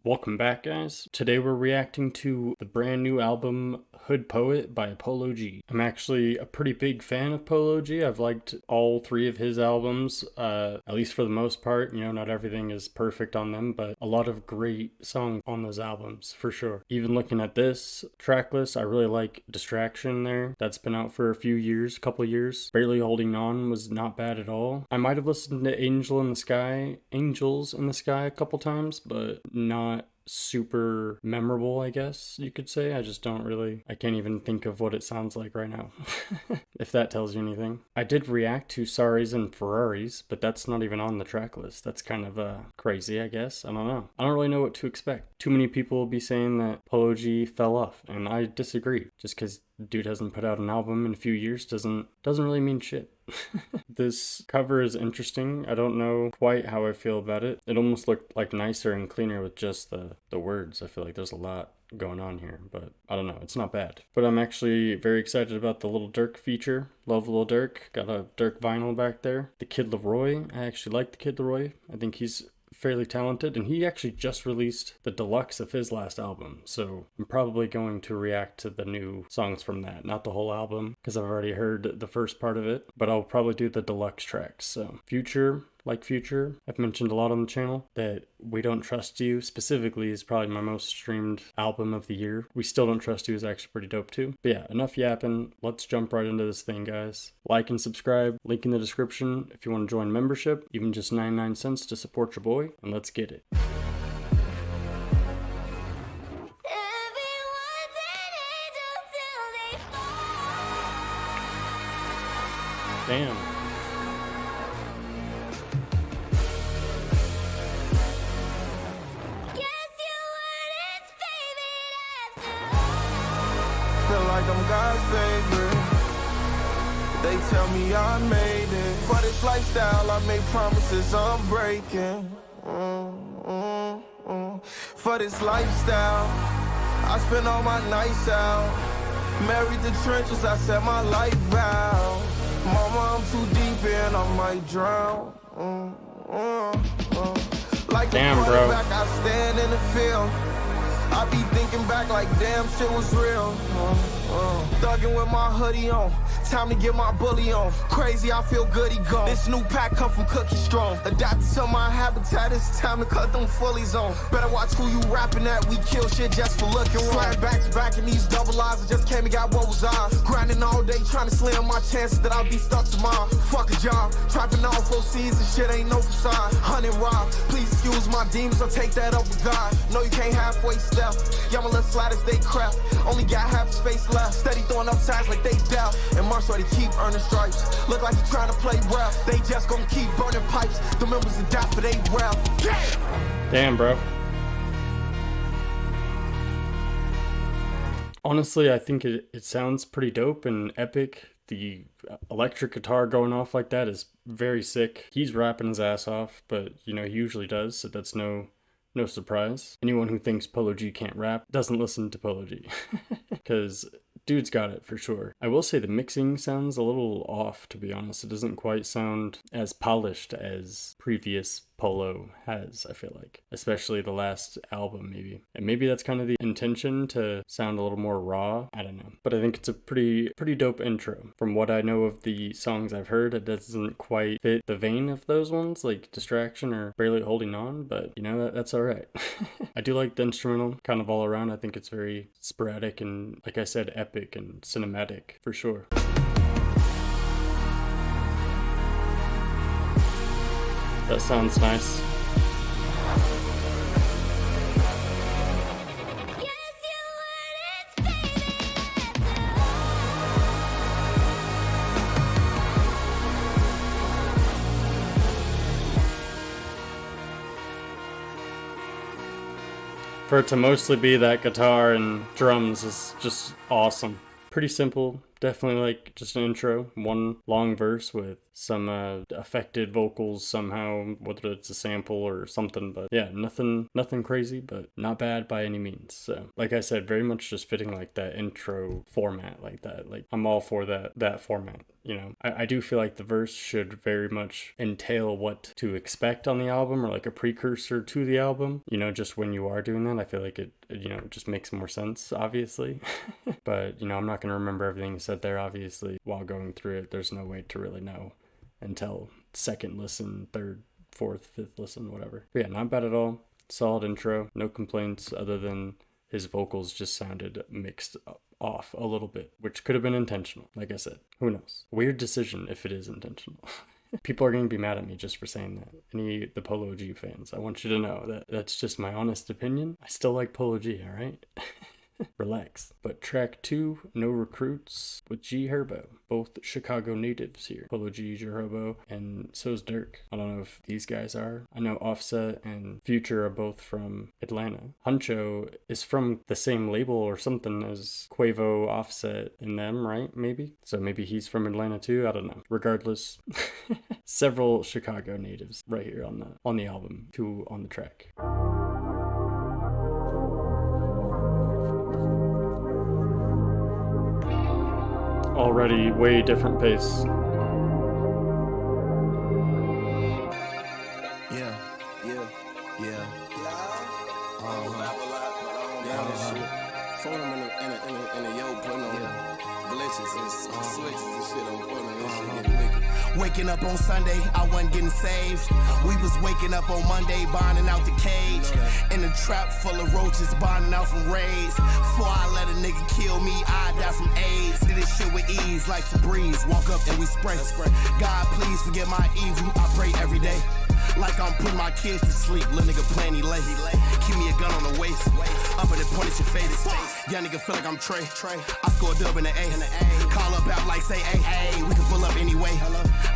Welcome back, guys. Today we're reacting to the brand new album Hood Poet by Polo G. I'm actually a pretty big fan of Polo G. I've liked all three of his albums, at least for the most part. You know, not everything is perfect on them, but a lot of great songs on those albums, for sure. Even looking at this track list, I really like Distraction there. That's been out for a few years, couple years. Barely Holding On was not bad at all. I might have listened to Angels in the Sky a couple times, but not super memorable, I guess you could say. I can't even think of what it sounds like right now. If that tells you anything. I did react to Sorries and Ferraris, but that's not even on the track list. That's kind of crazy, I guess. I don't know. I don't really know what to expect. Too many people will be saying that Polo G fell off, and I disagree. Just because dude hasn't put out an album in a few years doesn't really mean shit. This cover is interesting. I don't know quite how I feel about it. It almost looked like nicer and cleaner with just the words. I feel like there's a lot going on here, but I don't know. It's not bad. But I'm actually very excited about the Little Dirk feature. Love Little Dirk. Got a Dirk vinyl back there. The Kid Leroy. I actually like the Kid Leroy. I think he's fairly talented, and he actually just released the deluxe of his last album, so I'm probably going to react to the new songs from that, not the whole album because I've already heard the first part of it, but I'll probably do the deluxe tracks. So Future, I've mentioned a lot on the channel. That We Don't Trust You specifically is probably my most streamed album of the year. We Still Don't Trust You is actually pretty dope too. But yeah, enough yapping. Let's jump right into this thing, guys. Like and subscribe, link in the description if you want to join membership, even just 99 cents to support your boy, and let's get it. Damn. Feel like I'm God's favorite. They tell me I made it. For this lifestyle, I made promises I'm breaking. For this lifestyle, I spend all my nights out. Married the trenches, I set my life out. Mama, I'm too deep in, I might drown. Like damn, a bro. quarterback, I stand in the field. I be thinking back like damn shit was real. Thugging with my hoodie on, time to get my bully on. Crazy, I feel good, he gone. This new pack come from Cookie Strong. Adapted to my habitat, it's time to cut them fullies on. Better watch who you rapping at, we kill shit just for looking wrong. Slide back to back in these double eyes, I just came and got what was ours. Grinding all day, trying to slam my chances that I'll be stuck tomorrow. Fuck a job, trapping all 4 seasons, shit ain't no facade. Hunting rob, please excuse my demons, I'll take that up with God. No, you can't halfway step, y'all my little sliders, they crap. Only got half space left, steady throwing up sides like they doubt. And Marsh ready keep earning stripes, look like he trying to play rap. They just gonna keep burning pipes, the members that die for they rap. Damn, bro. Honestly, I think it sounds pretty dope and epic. The electric guitar going off like that is very sick. He's rapping his ass off, but you know, he usually does, so that's no surprise. Anyone who thinks Polo G can't rap doesn't listen to Polo G. Because dude's got it for sure. I will say the mixing sounds a little off, to be honest. It doesn't quite sound as polished as previous Polo has, I feel like. Especially the last album, maybe. And maybe that's kind of the intention, to sound a little more raw. I don't know. But I think it's a pretty dope intro. From what I know of the songs I've heard, it doesn't quite fit the vein of those ones, like Distraction or Barely Holding On, but you know, that's alright. I do like the instrumental, kind of all around. I think it's very sporadic and, like I said, epic and cinematic, for sure. That sounds nice. For it to mostly be that guitar and drums is just awesome. Pretty simple. Definitely like just an intro, one long verse with some affected vocals somehow, whether it's a sample or something. But yeah, nothing crazy, but not bad by any means. So like I said, very much just fitting like that intro format like that. Like I'm all for that format. you know, I do feel like the verse should very much entail what to expect on the album, or like a precursor to the album. You know, just when you are doing that, I feel like it you know, just makes more sense, obviously. But, you know, I'm not going to remember everything you said there, obviously. While going through it, there's no way to really know until second listen, third, fourth, fifth listen, whatever. But yeah, not bad at all. Solid intro. No complaints other than his vocals just sounded mixed off a little bit, which could have been intentional. Like I said, who knows? Weird decision if it is intentional. People are going to be mad at me just for saying that. The Polo G fans, I want you to know that that's just my honest opinion. I still like Polo G, all right? Relax. But track 2, No Recruits with G Herbo. Both Chicago natives here. Polo G, G Herbo, and so's Dirk. I don't know if these guys are. I know Offset and Future are both from Atlanta. Huncho is from the same label or something as Quavo, Offset, and them, right? Maybe? So maybe he's from Atlanta too? I don't know. Regardless, several Chicago natives right here on the album. 2 on the track. Already way different pace. Waking up on Sunday, I wasn't getting saved. We was waking up on Monday, bonding out the cage. In a trap full of roaches, bonding out from raids. Before I let a nigga kill me, I die from AIDS. Did this shit with ease, like Febreze. Walk up and we spray. God, please forget my evil. I pray every day. Like I'm putting my kids to sleep. Little nigga plenty late. Keep me a gun on the waist. Up at the point at your face. Young nigga feel like I'm Trey. I score a dub in the A. Call up out like say, hey, we can pull up anyway.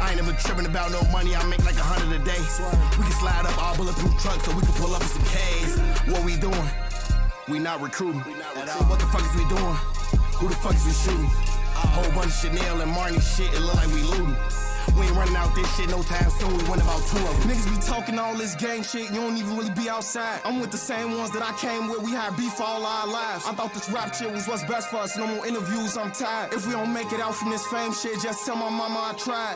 I ain't never tripping about no money. I make like 100 a day. We can slide up all bulletproof trucks so we can pull up in some K's. What we doing? We not recruiting. What the fuck is we doing? Who the fuck is we shooting? A whole bunch of Chanel and Marnie shit. It look like we looting. We ain't running out this shit no time soon. We went about 2 of them. Niggas be talking all this gang shit. You don't even really be outside. I'm with the same ones that I came with. We had beef all our lives. I thought this rap shit was what's best for us. No more interviews, I'm tired. If we don't make it out from this fame shit, just tell my mama I tried.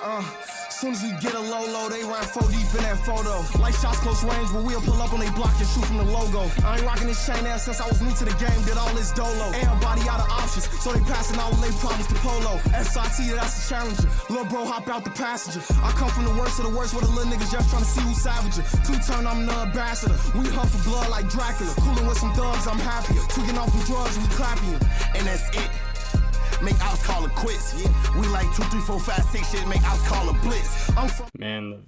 Soon as we get a low, they run 4 deep in that photo. Like shots close range, but we'll pull up on they block and shoot from the logo. I ain't rocking this chain ass since I was new to the game, did all this dolo. Everybody out of options, so they passing all their problems to Polo. SIT, that's the challenger. Lil' bro hop out the passenger. I come from the worst of the worst, where the little niggas just trying to see who's savager. 2-turn, I'm the ambassador. We hunt for blood like Dracula. Coolin' with some thugs, I'm happier. Tweaking off the drugs, we clapping. And that's it. Make outs call it quits. We like 2, 3, 4, 5, 6 shit. Make outs call it blitz. Man,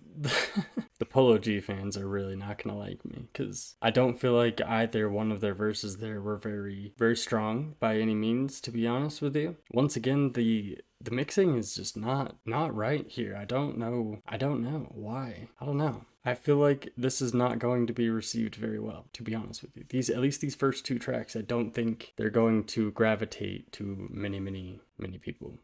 the Polo G fans are really not gonna like me, because I don't feel like either one of their verses there were very, very strong by any means, to be honest with you. Once again, the mixing is just not right here. I don't know why. I don't know. I feel like this is not going to be received very well, to be honest with you. At least these first 2 tracks, I don't think they're going to gravitate to many people.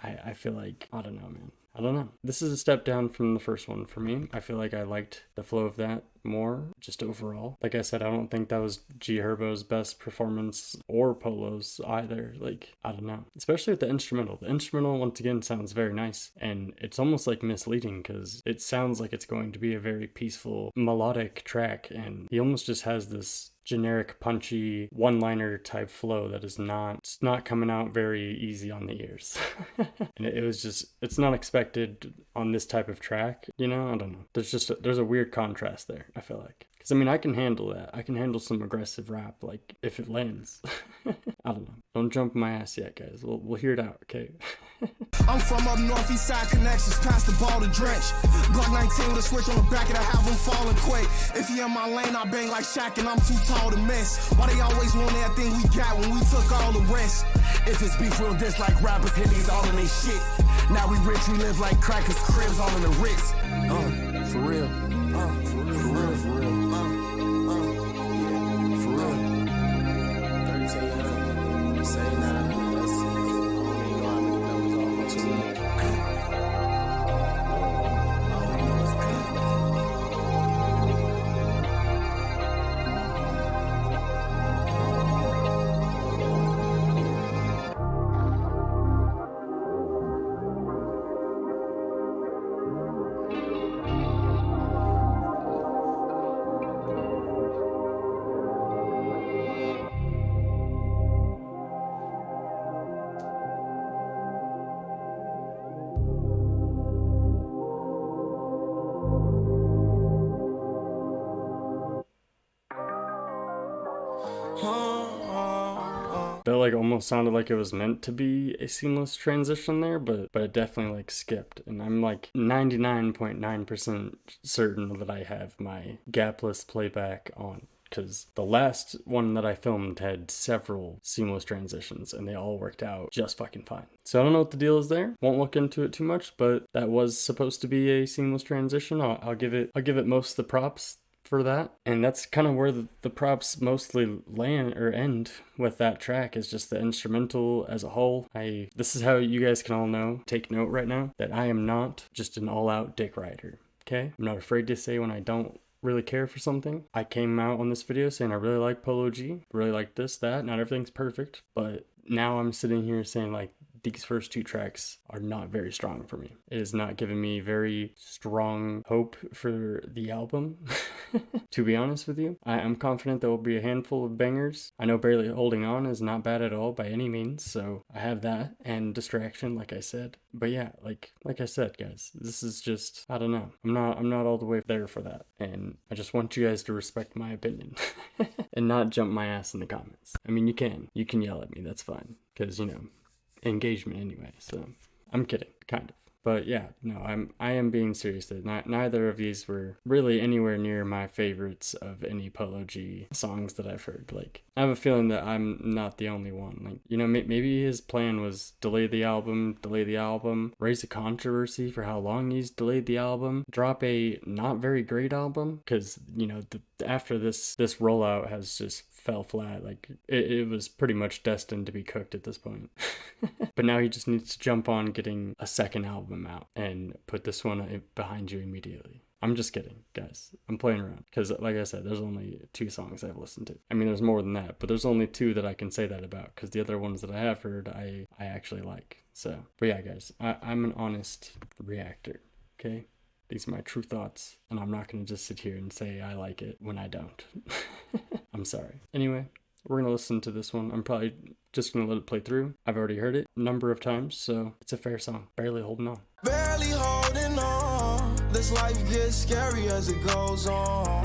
I feel like, I don't know, man. I don't know. This is a step down from the first one for me. I feel like I liked the flow of that more, just overall. Like I said, I don't think that was G Herbo's best performance, or Polo's either. Like, I don't know. Especially with the instrumental. The instrumental, once again, sounds very nice. And it's almost like misleading, because it sounds like it's going to be a very peaceful, melodic track. And he almost just has this generic punchy one-liner type flow that is not coming out very easy on the ears. And it's not expected on this type of track, you know? I don't know, there's a weird contrast there, I feel like. Because, I mean, I can handle that. I can handle some aggressive rap, like, if it lands. I don't know. Don't jump my ass yet, guys. We'll hear it out, okay? I'm from up north, east side connections, past the ball to drench. Glock 19 with a switch on the back of the have them falling quick. If he in my lane, I bang like Shaq and I'm too tall to miss. Why they always want everything we got when we took all the rest? If it's beef, we'll diss like rappers, hit niggas all in they shit. Now we rich, we live like crackers, cribs all in the Ritz. For real. For real. For real. For real. Yeah, for real. 1300, say 900, that's, I don't even know how many numbers almost to me. All we know is good. That like almost sounded like it was meant to be a seamless transition there, but it definitely like skipped. And I'm like 99.9% certain that I have my gapless playback on, because the last one that I filmed had several seamless transitions and they all worked out just fucking fine. So I don't know what the deal is there. Won't look into it too much, but that was supposed to be a seamless transition. I'll give it most of the props for that. And that's kind of where the props mostly land or end with that track, is just the instrumental as a whole. This is how you guys can all know, take note right now, that I am not just an all-out dick rider. Okay? I'm not afraid to say when I don't really care for something. I came out on this video saying I really like Polo G, really like this, that, not everything's perfect, but now I'm sitting here saying like these first two tracks are not very strong for me. It is not giving me very strong hope for the album. To be honest with you, I'm confident there will be a handful of bangers. I know Barely Holding On is not bad at all by any means, so I have that and Distraction, like I said. But yeah, like I said, guys, this is just, I don't know. I'm not all the way there for that, and I just want you guys to respect my opinion and not jump my ass in the comments. I mean, you can yell at me, that's fine, because you know, engagement anyway. So I'm kidding, kind of. But yeah, no, I am being serious. That neither of these were really anywhere near my favorites of any Polo G songs that I've heard. Like, I have a feeling that I'm not the only one. Like, you know, maybe his plan was delay the album, raise a controversy for how long he's delayed the album, drop a not very great album, because, you know, after this rollout has just fell flat. Like, it was pretty much destined to be cooked at this point. But now he just needs to jump on getting a second album out and put this one behind you immediately. I'm just kidding, guys. I'm playing around, because like I said, there's only 2 songs I've listened to. I mean, there's more than that, but there's only 2 that I can say that about, because the other ones that I have heard I actually like. So, but yeah, guys, I'm an honest reactor, okay? These are my true thoughts, and I'm not going to just sit here and say I like it when I don't. I'm sorry. Anyway, we're going to listen to this one. I'm probably just going to let it play through. I've already heard it a number of times, so it's a fair song. Barely Holding On. Barely holding on. This life gets scary as it goes on.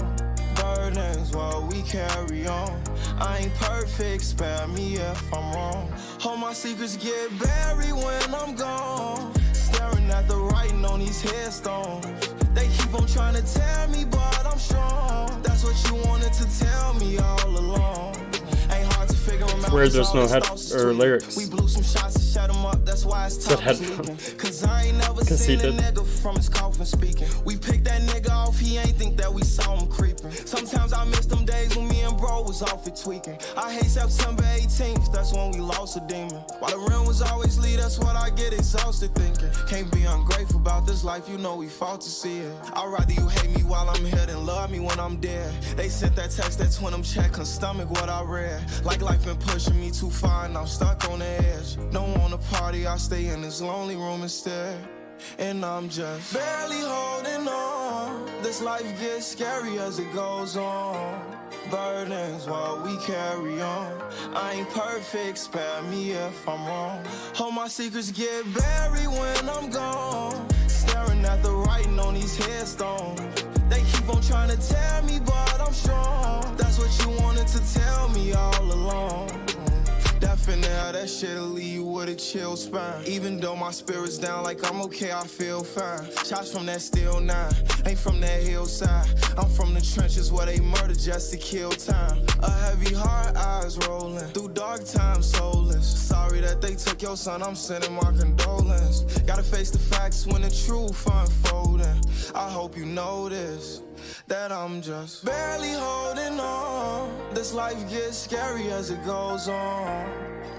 Burdens while we carry on. I ain't perfect, spare me if I'm wrong. All my secrets get buried when I'm gone. Staring at the writing on these headstones. They keep on trying to tear me, but I'm strong. That's what you wanted to tell me all along. Ain't hard to figure them out. Where there's no head or lyrics. We blew some shots to shut them up. That's why it's tough leaking. Cause I ain't never seen a nigga from his coffin speaking. We picked that nigga off, he ain't think that we saw him creeping. Sometimes I miss them days when me and bro was off it tweaking. I hate September 18th, that's when we lost a demon. While the rim was always lead, that's what I get exhausted thinking. Can't be ungrateful about this life, you know we fought to see it. I'd rather you hate me while I'm here than love me when I'm dead. They sent that text, that's when I'm checking stomach what I read. Like life been pushing me too far and I'm stuck on the edge. Don't wanna party, I stay in this lonely room instead. And I'm just barely holding on. This life gets scary as it goes on. Burdens while we carry on. I ain't perfect, spare me if I'm wrong. All my secrets get buried when I'm gone. Staring at the writing on these headstones. They keep on trying to tear me, but I'm strong. That's what you wanted to tell me all along. Definitely how that shit'll leave you with a chill spine. Even though my spirit's down, like I'm okay, I feel fine. Shots from that steel 9, ain't from that hillside. I'm from the trenches where they murder just to kill time. A heavy heart, eyes rolling through dark times, soulless. Sorry that they took your son, I'm sending my condolence. Gotta face the facts when the truth unfolding. I hope you notice that I'm just barely holding on. This life gets scary as it goes on.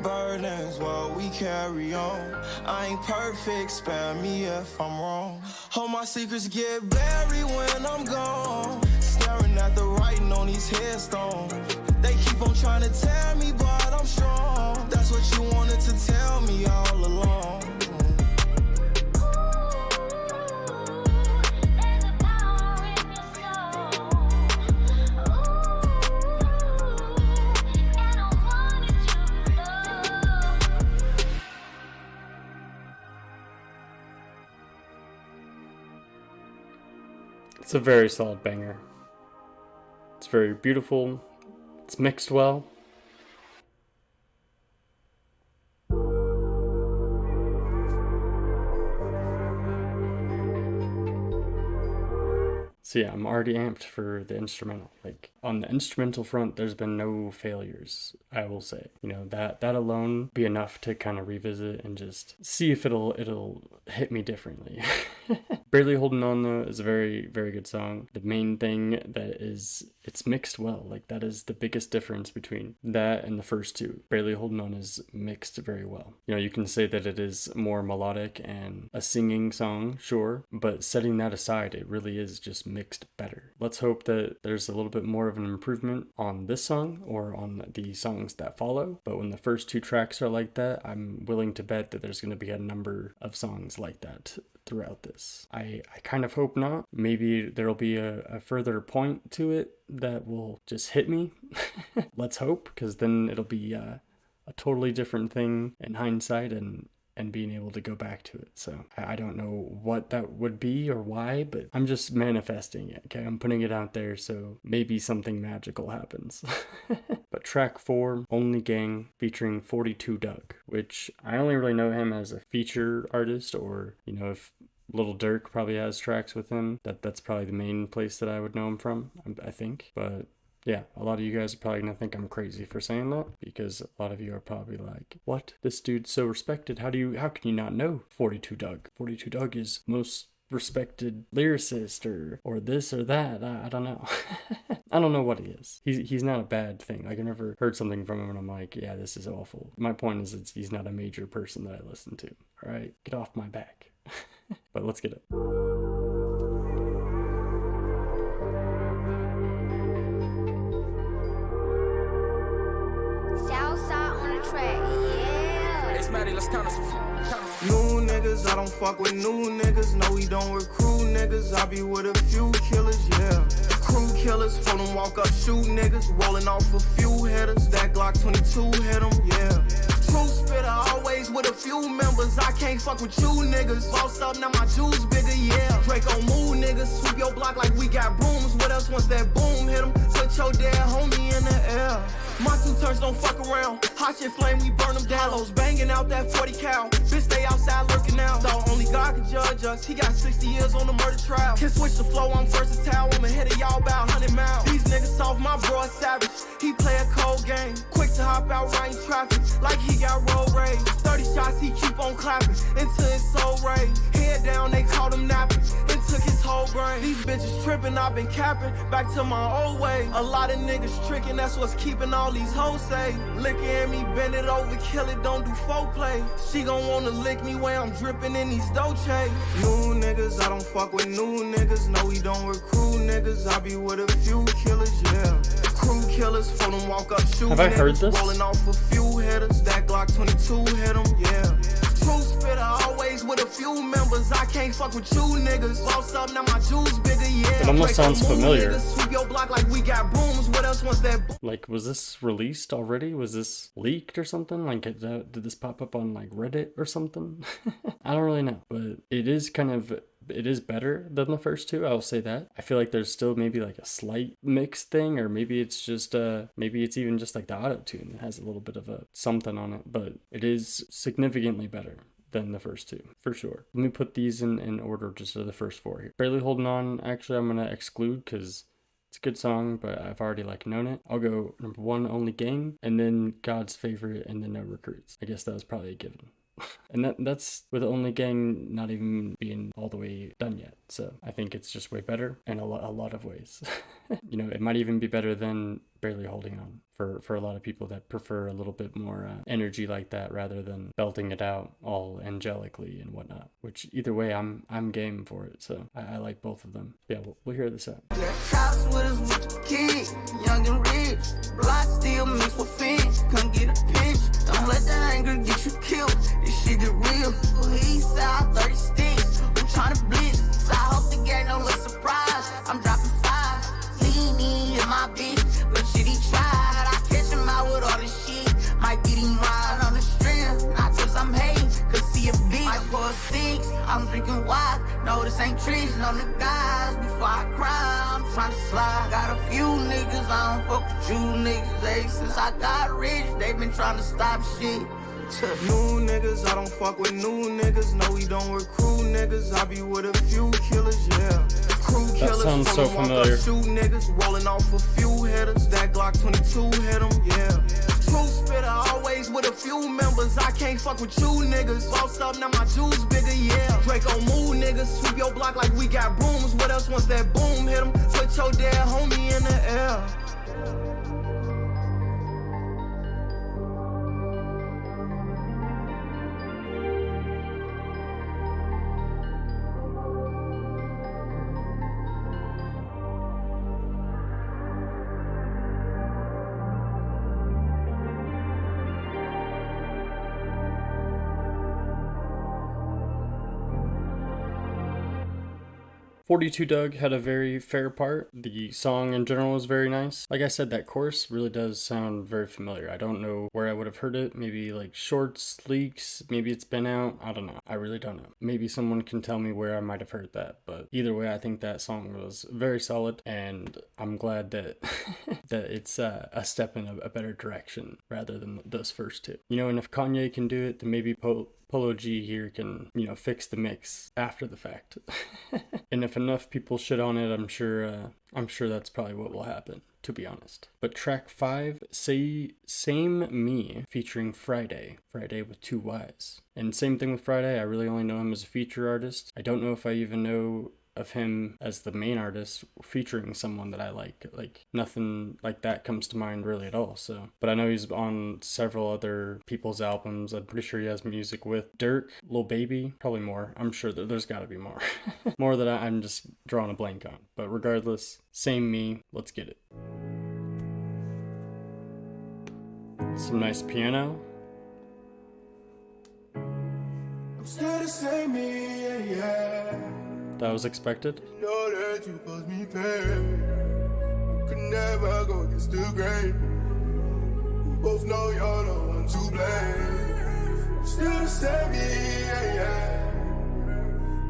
Burdens while we carry on. I ain't perfect, spare me if I'm wrong. All my secrets get buried when I'm gone. Staring at the writing on these headstones. They keep on trying to tear me, but I'm strong. That's what you wanted to tell me all along. It's a very solid banger. It's very beautiful. It's mixed well. So yeah, I'm already amped for the instrumental. Like on the instrumental front, there's been no failures, I will say. You know, that alone be enough to kind of revisit and just see if it'll hit me differently. Barely Holding On though is a very, very good song. The main thing that is, it's mixed well. Like that is the biggest difference between that and the first two. Barely Holding On is mixed very well. You know, you can say that it is more melodic and a singing song, sure, but setting that aside, it really is just mixed better. Let's hope that there's a little bit more of an improvement on this song or on the songs that follow. But when the first two tracks are like that, I'm willing to bet that there's going to be a number of songs like that throughout this. I kind of hope not. Maybe there'll be a further point to it that will just hit me. Let's hope, because then it'll be a totally different thing in hindsight and being able to go back to it. So I don't know what that would be or why, but I'm just manifesting it. Okay, I'm putting it out there, so maybe something magical happens. But track 4, Only Gang, featuring 42 Doug, which I only really know him as a feature artist, or, you know, if Little Dirk probably has tracks with him, that's probably the main place that I would know him from, I think. But yeah, a lot of you guys are probably going to think I'm crazy for saying that, because a lot of you are probably like, what? This dude's so respected. How can you not know 42 Doug? 42 Doug is most respected lyricist or this or that. I don't know. I don't know what he is. He's not a bad thing. Like, I've never heard something from him and I'm like, yeah, this is awful. My point is he's not a major person that I listen to. All right, get off my back. But let's get it. New niggas, I don't fuck with new niggas. No, we don't recruit niggas. I be with a few killers, yeah. Crew killers, for them walk up, shoot niggas. Rolling off a few headers. That Glock 22 hit them, yeah. True spitter, always with a few members. I can't fuck with you niggas. Bossed up, now my jewels bigger, yeah. Draco move niggas, sweep your block like we got brooms. What else once that boom hit them? Put your dead homie in the air. My two turns don't fuck around. Hot shit flame, we burn them down. Gallows banging out that 40 cal. Bitch, stay outside lurking now. Thought only God could judge us. He got 60 years on the murder trial. Can switch the flow, I'm versatile. I'm ahead of y'all about 100 miles. These niggas soft, my bro is savage. He play a cold game. Quick to hop out right in traffic. Like he got road rage. 30 shots, he keep on clapping. Until his soul rage. Head down, they caught him napping. And took his whole brain. These bitches tripping, I've been capping. Back to my old way. A lot of niggas tricking, that's what's keeping all these hoes say. Licking at me, bend it over, kill it, don't do foreplay. She gon' wanna lick me when I'm dripping in these Dolce. New niggas, I don't fuck with new niggas. No, we don't recruit niggas. I be with a few killers, yeah. Crew killers, for them walk up, shoot Have I heard niggas. this? Rolling off a few headers. That Glock 22 hit them, yeah. True spitter, always with a few members. I can't fuck with you niggas. Boss up, now my jewels bigger, yeah. It almost sounds familiar. Niggas, sweep your block like we got brooms. What else wants that? Like, was this released already? Was this leaked or something? Like, did this pop up on like Reddit or something? I don't really know, but it is better than the first two, I'll say that. I feel like there's still maybe like a slight mix thing, or maybe it's just maybe it's even just like the auto-tune that has a little bit of a something on it, but it is significantly better than the first two, for sure. Let me put these in order, just of the first 4 here. Barely Holding On, actually I'm gonna exclude because it's a good song, but I've already like known it. I'll go number 1, Only Gang, and then God's Favorite, and then No Recruits. I guess that was probably a given. And that's with Only Gang not even being all the way done yet. So I think it's just way better in a lot of ways. You know, it might even be better than Barely Holding On for a lot of people that prefer a little bit more energy like that rather than belting it out all angelically and whatnot. Which either way, I'm game for it. So I like both of them. Yeah, we'll hear this out. Yeah, cops with us with the kid, young and rich. Block still mixed with fins, come get a pinch. Don't let the anger get you killed. This shit get real. East side 30 sticks. I'm tryna blitz. So I hope the gang don't look surprised. I'm dropping 5. Lean in my bitch, but shit he tried. I catch him out with all this shit. Might get him right on the strength. Not cause I'm hating, cause see a bitch. I pour a 6. I'm drinking wine. No, this ain't treason on the guys. Before I cry, I'm trying to slide. Got a few niggas, I don't fuck with you niggas. Hey, since I got rich, they been trying to stop shit. New niggas, I don't fuck with new niggas. No, we don't recruit niggas. I be with a few killers, yeah. crew killers. sounds so familiar. Shoot niggas, rolling off a few hitters. That Glock 22 hit 'em, yeah. True spitter, always with a few members. I can't fuck with you niggas. Bossed up, now my jewels bigger, yeah. Draco move niggas, sweep your block like we got brooms. What else once that boom hit 'em? Put your dead homie in the air. 42 Doug had a very fair part. The song in general was very nice. Like I said, that chorus really does sound very familiar. I don't know where I would have heard it. Maybe like shorts, leaks, maybe it's been out. I don't know. I really don't know. Maybe someone can tell me where I might have heard that. But either way, I think that song was very solid, and I'm glad that that it's a step in a better direction rather than those first two. You know, and if Kanye can do it, then maybe Polo G here can, you know, fix the mix after the fact. And if enough people shit on it, I'm sure that's probably what will happen, to be honest. But track 5, Same Me, featuring Friday with 2 Y's. And same thing with Friday, I really only know him as a feature artist. I don't know if I even know of him as the main artist featuring someone that I like nothing like that comes to mind really at all. So, but I know he's on several other people's albums. I'm pretty sure he has music with Dirk, Lil Baby, probably more. I'm sure that there's got to be more. More that I'm just drawing a blank on. But regardless, Same Me, let's get it. Some nice piano. I'm still the same me, yeah. That was expected. You know that you caused me pain. You could never go against the grain. We both know you're the one to blame. Still the same, yeah.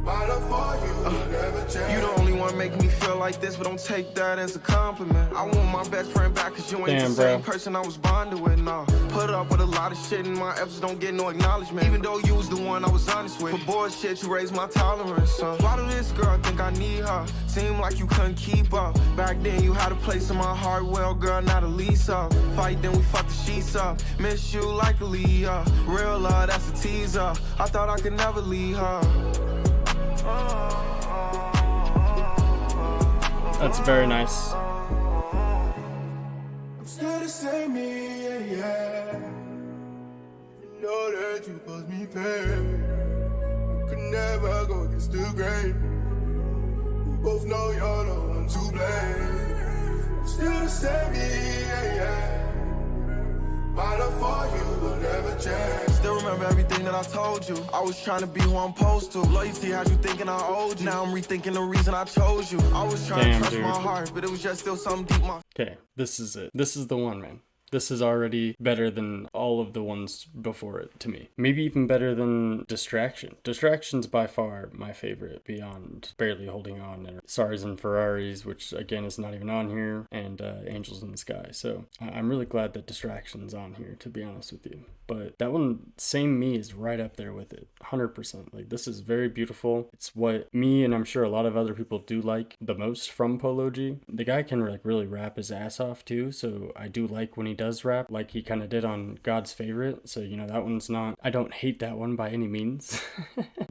Mind up for you, never change. You the only one making me feel like this, but don't take that as a compliment. I want my best friend back, cause you ain't the same person I was bonded with, nah. Put up with a lot of shit and my efforts don't get no acknowledgement. Even though you was the one I was honest with. For bullshit, you raised my tolerance, why do this girl think I need her? Seem like you couldn't keep up. Back then you had a place in my heart, well girl, not a lease up. Fight, then we fucked the sheets up. Miss you like a Leah. Real love, that's a teaser. I thought I could never leave her. That's very nice. I'm still the same me, yeah. You know that you caused me pain. You could never go against the grain. We both know you're the one to blame. I'm still the same me, yeah. Mind up for you will never change. Still remember everything that I told you. I was trying to be who I'm supposed to. Loyalty had you thinking I owed you. Now I'm rethinking the reason I chose you. I was trying to trust my heart, but it was just still something deep. Okay, this is it. This is the one, man. This is already better than all of the ones before it to me. Maybe even better than Distraction. Distraction's by far my favorite, beyond Barely Holding On and Sorries and Ferraris, which again is not even on here, and Angels in the Sky. So I'm really glad that Distraction's on here, to be honest with you. But that one, Same Me, is right up there with it, 100%. Like, this is very beautiful. It's what me and I'm sure a lot of other people do like the most from Polo G. The guy can like really rap his ass off too, so I do like when he does rap, like he kind of did on God's Favorite. So, you know, that one's not, I don't hate that one by any means.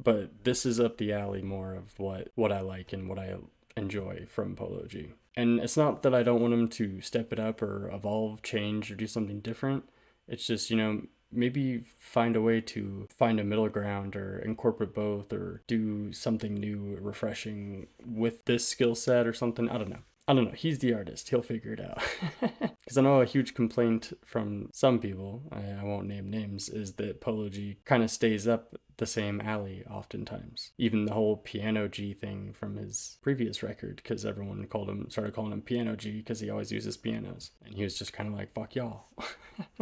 But this is up the alley more of what I like and what I enjoy from Polo G. And it's not that I don't want him to step it up or evolve, change, or do something different. It's just, you know, maybe find a way to find a middle ground or incorporate both or do something new, refreshing with this skill set or something. I don't know. He's the artist. He'll figure it out. Because I know a huge complaint from some people, I won't name names, is that Polo G kind of stays up the same alley oftentimes. Even the whole Piano G thing from his previous record, because everyone started calling him Piano G because he always uses pianos. And he was just kind of like, fuck y'all.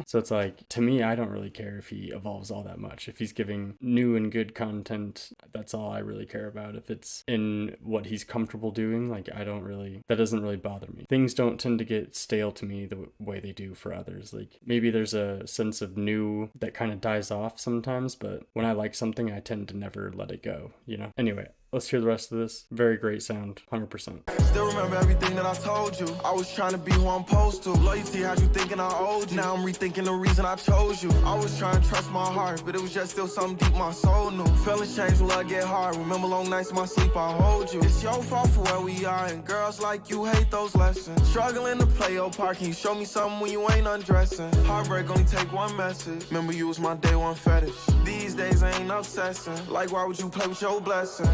So it's like, to me, I don't really care if he evolves all that much. If he's giving new and good content, that's all I really care about. If it's in what he's comfortable doing, like, that doesn't really bother me. Things don't tend to get stale to me the way they do for others. Like, maybe there's a sense of new that kind of dies off sometimes, but when I like something, I tend to never let it go, you know? Anyway, Let's hear the rest of this. Very great sound, 100%. Still remember everything that I told you. I was trying to be who I'm supposed to. Loyalty had you thinking I owed you. Now I'm rethinking the reason I chose you. I was trying to trust my heart, but it was just still something deep my soul knew. Feelings change when love get hard. Remember long nights in my sleep, I hold you. It's your fault for where we are, and girls like you hate those lessons. Struggling to play your part, can you show me something when you ain't undressing? Heartbreak only take one message. Remember you was my day one fetish. These days I ain't obsessing. Like why would you play with your blessing?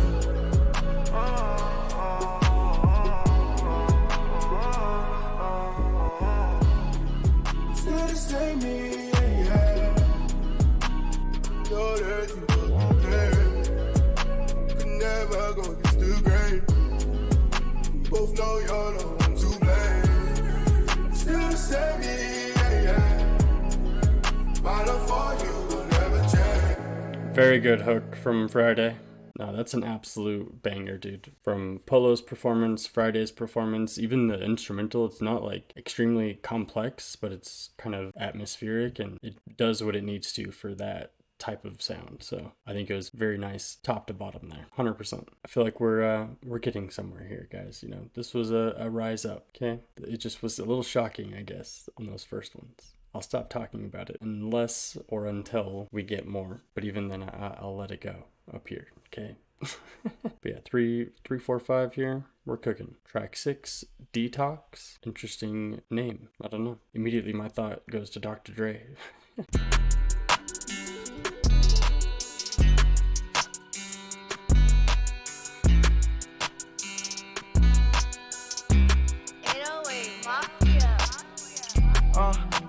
Still the same me, yeah. Know that you wasn't there. Could never go against the grain. Both know you're the one to blame. Still the same me, yeah. My love for you will never change. Very good hook from Friday. No, that's an absolute banger, dude. From Polo's performance, Friday's performance, even the instrumental, it's not like extremely complex, but it's kind of atmospheric and it does what it needs to for that type of sound. So I think it was very nice top to bottom there, 100%. I feel like we're getting somewhere here, guys. You know, this was a rise up, okay? It just was a little shocking, I guess, on those first ones. I'll stop talking about it unless or until we get more, but even then I'll let it go up here, okay? But yeah, 3, 4, 5 here, we're cooking. Track 6, Detox. Interesting name, I don't know. Immediately my thought goes to Dr. Dre.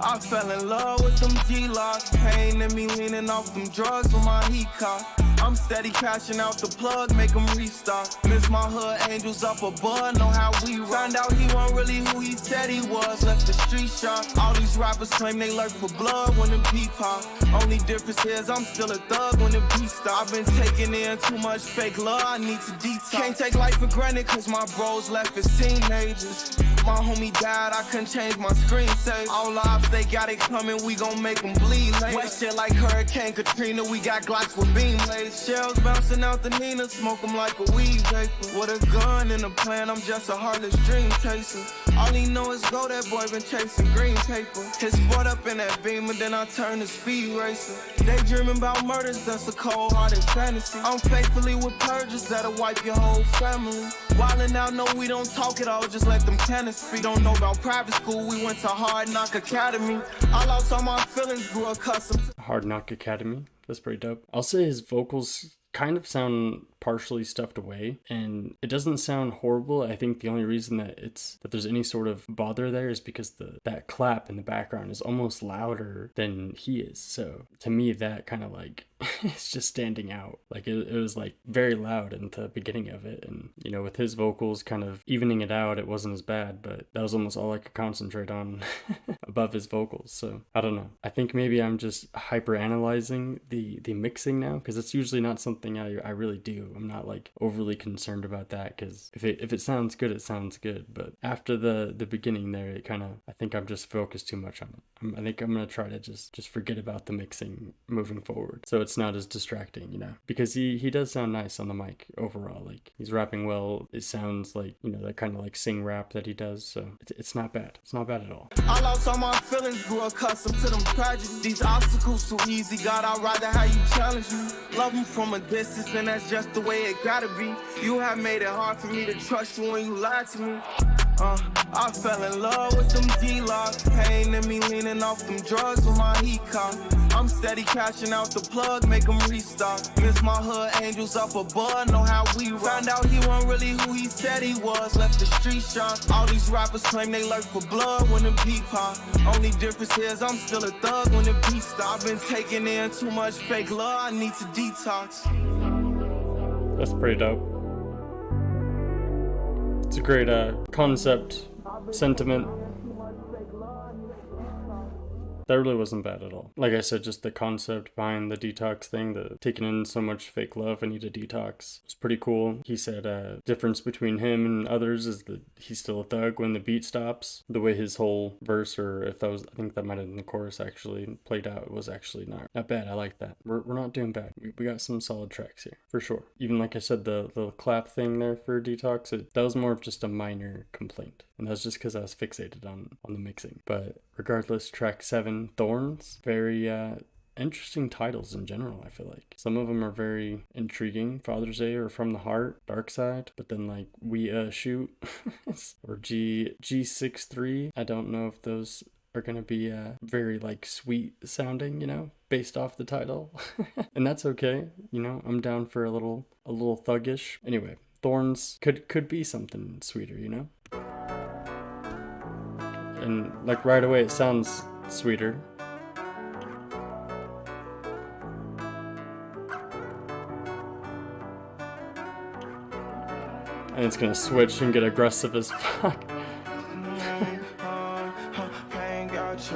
I fell in love with them G-locks. Pain in me leaning off them drugs with my heat cock. I'm steady cashing out the plug, make them restock. Miss my hood angels up above, know how we rock. Found out he wasn't really who he said he was, left the street shop. All these rappers claim they lurk for blood when them beef pop. Only difference is I'm still a thug when the beat stop. I've been taking in too much fake love, I need to detox. Can't take life for granted cause my bros left as teenagers. My homie died, I couldn't change my screensaver. All lives, they got it coming, we gon' make them bleed later. Wet shit like Hurricane Katrina, we got Glocks with beam lasers. Shells bouncing out the Nina, smoke them like a weed vapor. With a gun in a plan, I'm just a heartless dream chaser. All he know is go, that boy been chasing green paper. His foot up in that beam, and then I turn to speed racer. They dreaming about murders, that's a cold-hearted fantasy. I'm faithfully with purges that'll wipe your whole family. Wildin' out, no, we don't talk at all, just let them cannons speak. Don't know about private school, we went to Hard Knock Academy. I lost all my feelings, grew accustomed to Hard Knock Academy, that's pretty dope. I'll say his vocals kind of sound partially stuffed away, and it doesn't sound horrible. I think the only reason that there's any sort of bother there is because that clap in the background is almost louder than he is. So to me, that kind of like it's just standing out. Like it was like very loud in the beginning of it, and you know, with his vocals kind of evening it out, it wasn't as bad, but that was almost all I could concentrate on above his vocals. So I don't know, I think maybe I'm just hyper analyzing the mixing now, because it's usually not something I really do. I'm not like overly concerned about that, because if it sounds good, it sounds good. But after the beginning there, it kind of, I think I'm just focused too much on it. I think I'm gonna try to just forget about the mixing moving forward, so it's not as distracting, you know, because he does sound nice on the mic overall. Like he's rapping well. It sounds like, you know, that kind of like sing rap that he does. So it's not bad. It's not bad at all. I lost all my feelings, grew accustomed to them tragedies. These obstacles too easy, God, I'd rather how you challenge me. Love them from a distance, and that's just the way it gotta be. You have made it hard for me to trust you when you lied to me. I fell in love with them D-locks. Pain in me leaning off them drugs with my heat cock. I'm steady cashing out the plug, make them restock. Miss my hood angels up above, know how we rock. Found out he wasn't really who he said he was, left the street shop. All these rappers claim they lurk for blood when the beef pop. Only difference is I'm still a thug when the beat stop. I've been taking in too much fake love, I need to detox. That's pretty dope. It's a great That really wasn't bad at all. Like I said, just the concept behind the detox thing, the taking in so much fake love, I need a detox, was pretty cool. He said difference between him and others is that he's still a thug when the beat stops. The way his whole verse, or if that was, I think that might have been the chorus, actually played out, was actually not bad. I like that. We're not doing bad. We got some solid tracks here, for sure. Even like I said, the clap thing there for Detox, that was more of just a minor complaint. And that's just because I was fixated on the mixing. But regardless, track 7, Thorns, very interesting titles in general. I feel like some of them are very intriguing. Father's Day or From the Heart, Darkside, but then like We Shoot or G63. I don't know if those are gonna be very like sweet sounding, you know, based off the title. And that's okay, you know. I'm down for a little thuggish. Anyway, Thorns could be something sweeter, you know. And like right away it sounds sweeter. And it's gonna switch and get aggressive as fuck. Pain got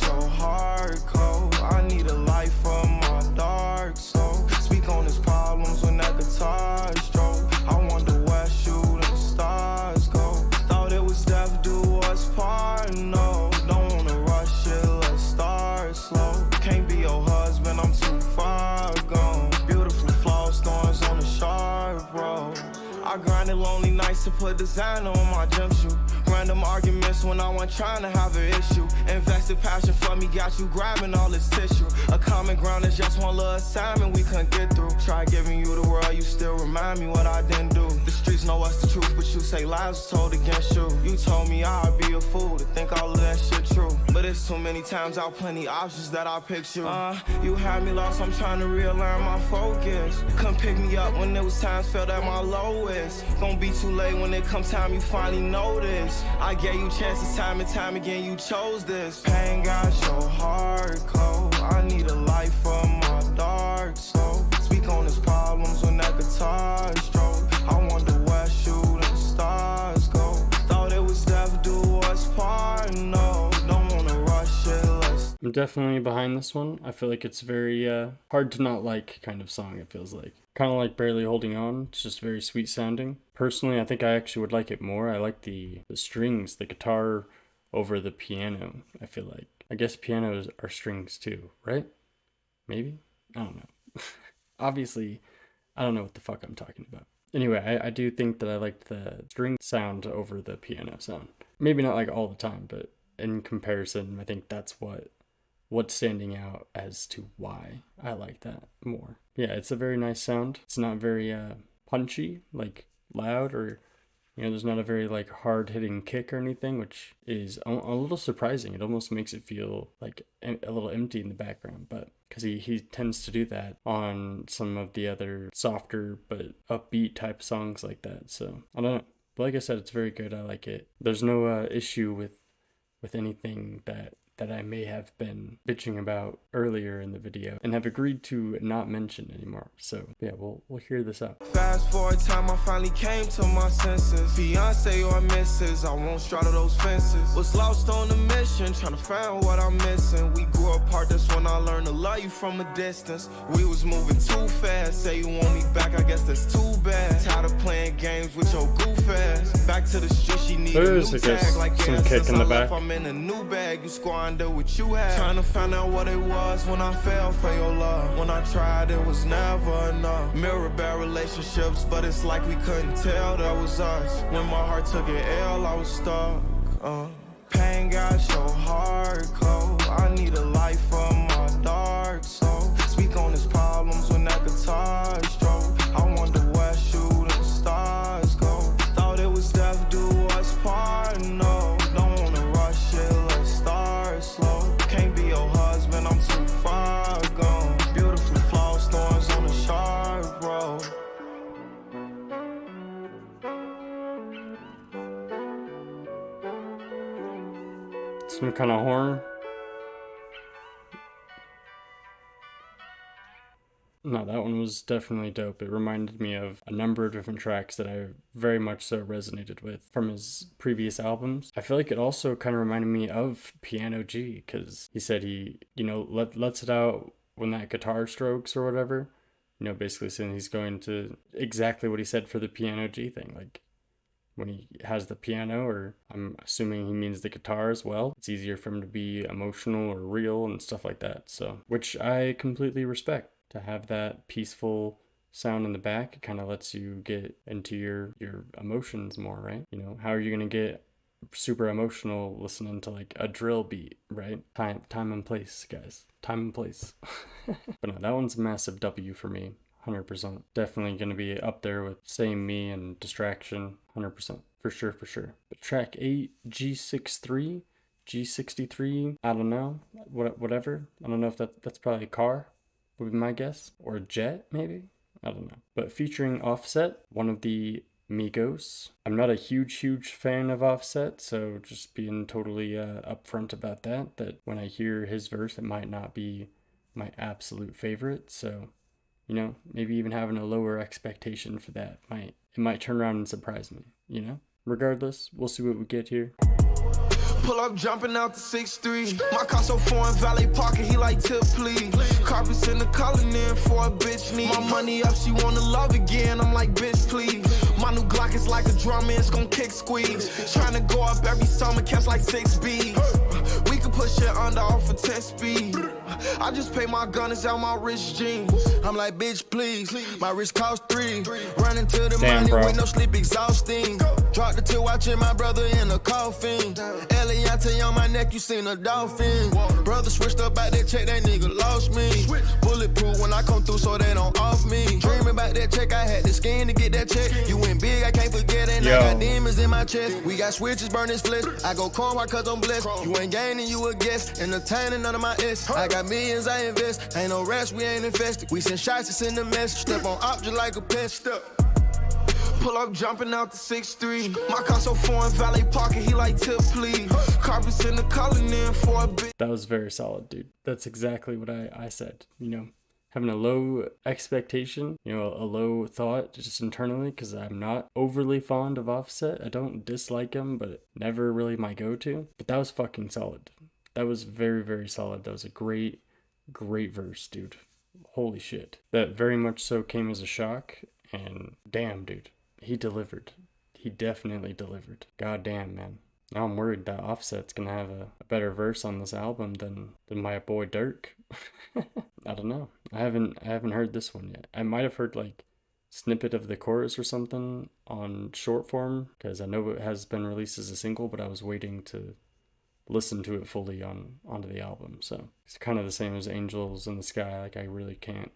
your heart cold. I need a light from my dark soul. Speak on his problems when that guitar stroke. I wonder where shooting stars go. Thought it was death do us part. No, don't wanna rush it, let's start slow. Can't be your husband, I'm too far gone. Beautiful flaws, thorns on the sharp road. I grinded lonely nights to put designer on my gym shoe. Random arguments when I wasn't trying to have an issue. Invested passion for me, got you grabbing all this tissue. A common ground is just one little assignment we couldn't get through. Try giving you the world, you still remind me what I didn't do. The streets know what's the truth, but you say lies told against you. You told me I'd be a fool to think all of that shit true. But it's too many times out, plenty options that I picked you. You had me lost, I'm trying to realign my focus. Come pick me up when there was times felt at my lowest. Gonna be too late when it comes time you finally notice. I gave you chances time and time again, you chose this. Pain got your heart cold. I need a light from my dark soul. Speak on his problems when that guitar stroke. I wonder where shooting stars go. Thought it was death do us part. No, don't wanna rush it, let's. I'm definitely behind this one. I feel like it's very hard to not like kind of song, it feels like. Kind of like Barely Holding On. It's just very sweet sounding. Personally, I think I actually would like it more. I like the strings, the guitar over the piano, I feel like. I guess pianos are strings too, right? Maybe? I don't know. Obviously, I don't know what the fuck I'm talking about. Anyway, I do think that I liked the string sound over the piano sound. Maybe not like all the time, but in comparison, I think that's what's standing out as to why I like that more. Yeah, it's a very nice sound. It's not very punchy, like loud, or you know, there's not a very like hard hitting kick or anything, which is a little surprising. It almost makes it feel like a little empty in the background, but because he tends to do that on some of the other softer but upbeat type songs like that. So I don't know, but like I said, it's very good. I like it. There's no issue with anything that I may have been bitching about earlier in the video and have agreed to not mention anymore. So yeah, we'll hear this out. Fast forward time, I finally came to my senses. Fiance or missus, I won't straddle those fences. Was lost on a mission, trying to find what I'm missing. We grew apart, that's when I learned to love you from a distance. We was moving too fast, say you want me back, I guess that's too bad. Tired of playing games with your goof ass. Back to the street, she need a new tag. Like some kick in the back. I'm in a new bag, you squander what you had. Trying to find out what it was when I fell for your love. When I tried, it was never enough. Mirror bad relationships, but it's like we couldn't tell that was us. When my heart took an L, I was stuck. Pain got your heart cold. I need a light from my dark soul. Speak on his problems when that guitar stroke. I wonder where shooting stars go. Thought it was death do us part. No, don't wanna rush it, let's start slow. Can't be your husband, I'm too far gone. Beautiful flaws, thorns on the sharp road. Some kind of horn. No, that one was definitely dope. It reminded me of a number of different tracks that I very much so resonated with from his previous albums. I feel like it also kind of reminded me of Piano G, because he said he, lets it out when that guitar strokes or whatever. Basically saying he's going to exactly what he said for the Piano G thing. Like, when he has the piano, or I'm assuming he means the guitar as well, it's easier for him to be emotional or real and stuff like that. So, which I completely respect. To have that peaceful sound in the back, it kind of lets you get into your emotions more, right? How are you going to get super emotional listening to like a drill beat, right? Time and place, guys. Time and place. But no, that one's a massive W for me. 100%. Definitely going to be up there with Same Me and Distraction. 100%. For sure. But track 8, G63, G63, I don't know. Whatever. I don't know if that's probably a car, would be my guess. Or a jet, maybe? I don't know. But featuring Offset, one of the Migos. I'm not a huge fan of Offset, so just being totally upfront about that when I hear his verse, it might not be my absolute favorite. So, maybe even having a lower expectation for that it might turn around and surprise me, Regardless, we'll see what we get here. Pull up, jumping out the 6'3". My car so foreign, valet parking, he like tip, please. Carpets in the calling in for a bitch need. My money up, she wanna love again, I'm like, bitch, please. My new Glock is like a drum, it's gon' kick squeeze. Tryna go up every summer, catch like 6 B's. We can push it under off for 10 speed. I just pay my gun, it's out my wrist jeans. I'm like, bitch, please. My wrist cost 3. Running to the money with no sleep, exhausting. Drop the two, watching my brother in a coffin. Eliante on my neck, you seen a dolphin. Brother switched up out that check, that nigga lost me. Bulletproof when I come through, so they don't off me. Dreaming about that check, I had the skin to get that check. You went big, I can't forget it. I got demons in my chest. We got switches, burn his flesh. I go corn white cause I'm blessed. You ain't gaining, you a guest. Entertaining none of my S. I got millions, I invest. Ain't no rest, we ain't infested. We send shots, it's in the mess. Step on up just like a pest. Step. Pull up, jumping out the 6'3". My car so foreign, valet parking, he like tip, please. Carpets in the calling in for a bit. That was very solid, dude. That's exactly what I said. Having a low expectation, a low thought just internally, because I'm not overly fond of Offset. I don't dislike him, but never really my go-to. But that was fucking solid. That was very, very solid. That was a great verse, dude. Holy shit. That very much so came as a shock, and damn, dude. He delivered. He definitely delivered. God damn, man. Now I'm worried that Offset's gonna have a better verse on this album than my boy Dirk. I don't know. I haven't heard this one yet. I might have heard like snippet of the chorus or something on short form, because I know it has been released as a single, but I was waiting to listen to it fully onto the album. So it's kind of the same as Angels in the Sky. Like, I really can't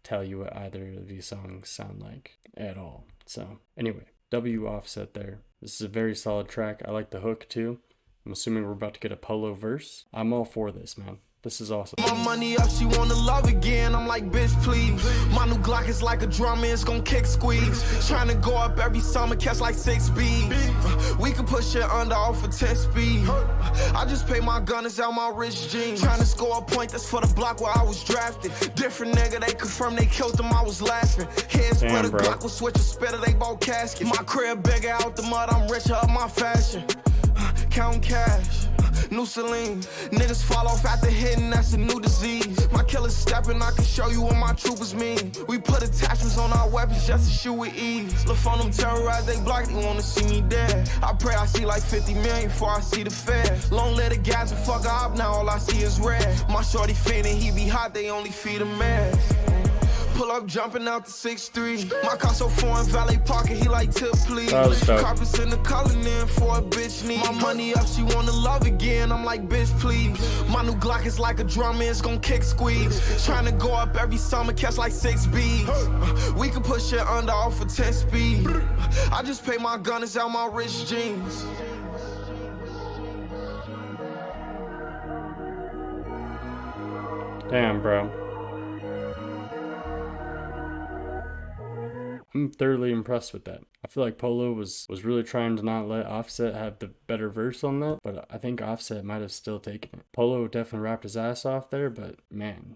tell you what either of these songs sound like at all. So anyway, W Offset there. This is a very solid track. I like the hook too. I'm assuming we're about to get a Polo verse. I'm all for this, man. This is awesome. My money up, she wanna love again. I'm like, bitch, please. My new Glock is like a drum, it's gon' kick squeeze. Tryna go up every summer, catch like 6 B's. We can push it under off for 10 speed. I just pay my gun, it's out my wrist jeans. Tryna score a point, that's for the block where I was drafted. Different nigga, they confirm they killed him, I was laughing. Heads for the Glock was switch a spitter, they both casket. My crib bigger out the mud, I'm richer up my fashion. Counting cash. New Celine, niggas fall off after hitting, that's a new disease. My killer's stepping, I can show you what my troopers mean. We put attachments on our weapons just to shoot with ease. Look on them terrorize, they block, they wanna see me dead. I pray I see like 50 million before I see the Fed. Long let the guys and fuck her up, now all I see is red. My shorty fainting, he be hot, they only feed him meds. Pull up, jumping out the 6'3". My car so foreign, valet parking, he like tip, please. Carpets in the calling in for a bitch need. My money up, she wanna love again. I'm like, bitch, please. My new Glock is like a drum, it's gon' kick squeeze. Tryna go up every summer, catch like 6 B's. We can push it under off for 10 speed. I just pay my gun, it's out my wrist jeans. Damn, bro. I'm thoroughly impressed with that. I feel like Polo was really trying to not let Offset have the better verse on that, but I think Offset might have still taken it. Polo definitely rapped his ass off there, but man,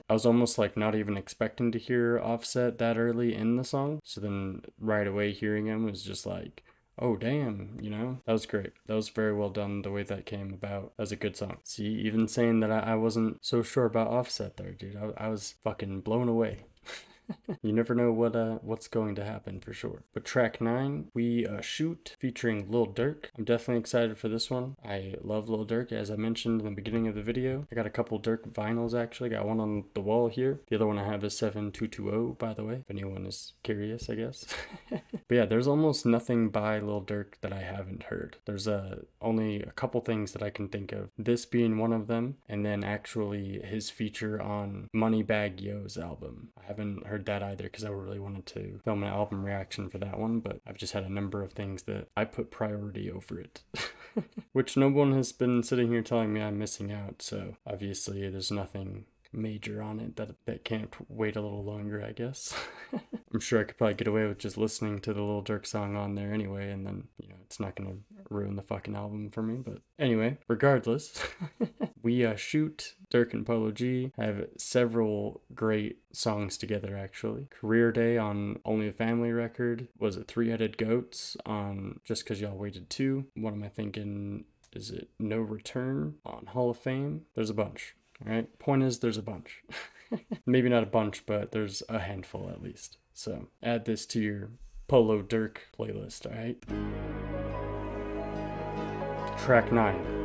I was almost like not even expecting to hear Offset that early in the song. So then right away hearing him was just like, oh damn, you know? That was great. That was very well done the way that came about. That was a good song. See, even saying that I wasn't so sure about Offset there, dude. I was fucking blown away. You never know what's going to happen for sure. But track 9, We Shoot, featuring Lil Durk. I'm definitely excited for this one. I love Lil Durk, as I mentioned in the beginning of the video. I got a couple Durk vinyls actually. Got one on the wall here. The other one I have is 7220, by the way, if anyone is curious, I guess. But yeah, there's almost nothing by Lil Durk that I haven't heard. There's only a couple things that I can think of. This being one of them, and then actually his feature on Moneybagg Yo's album. I haven't heard that either because I really wanted to film an album reaction for that one, but I've just had a number of things that I put priority over it. Which no one has been sitting here telling me I'm missing out, so obviously there's nothing major on it that can't wait a little longer, I guess. I'm sure I could probably get away with just listening to the Lil Durk song on there anyway, and then, you know, it's not gonna ruin the fucking album for me. But anyway, regardless, We Shoot, Durk and Polo G have several great songs together actually. Career Day on Only a Family record. Was it Three-Headed Goats on Just Cause Y'all Waited Too? What am I thinking? Is it No Return on Hall of Fame? There's a bunch. Alright, point is there's a bunch. Maybe not a bunch, but there's a handful at least. So add this to your Polo Durk playlist, alright? Track 9.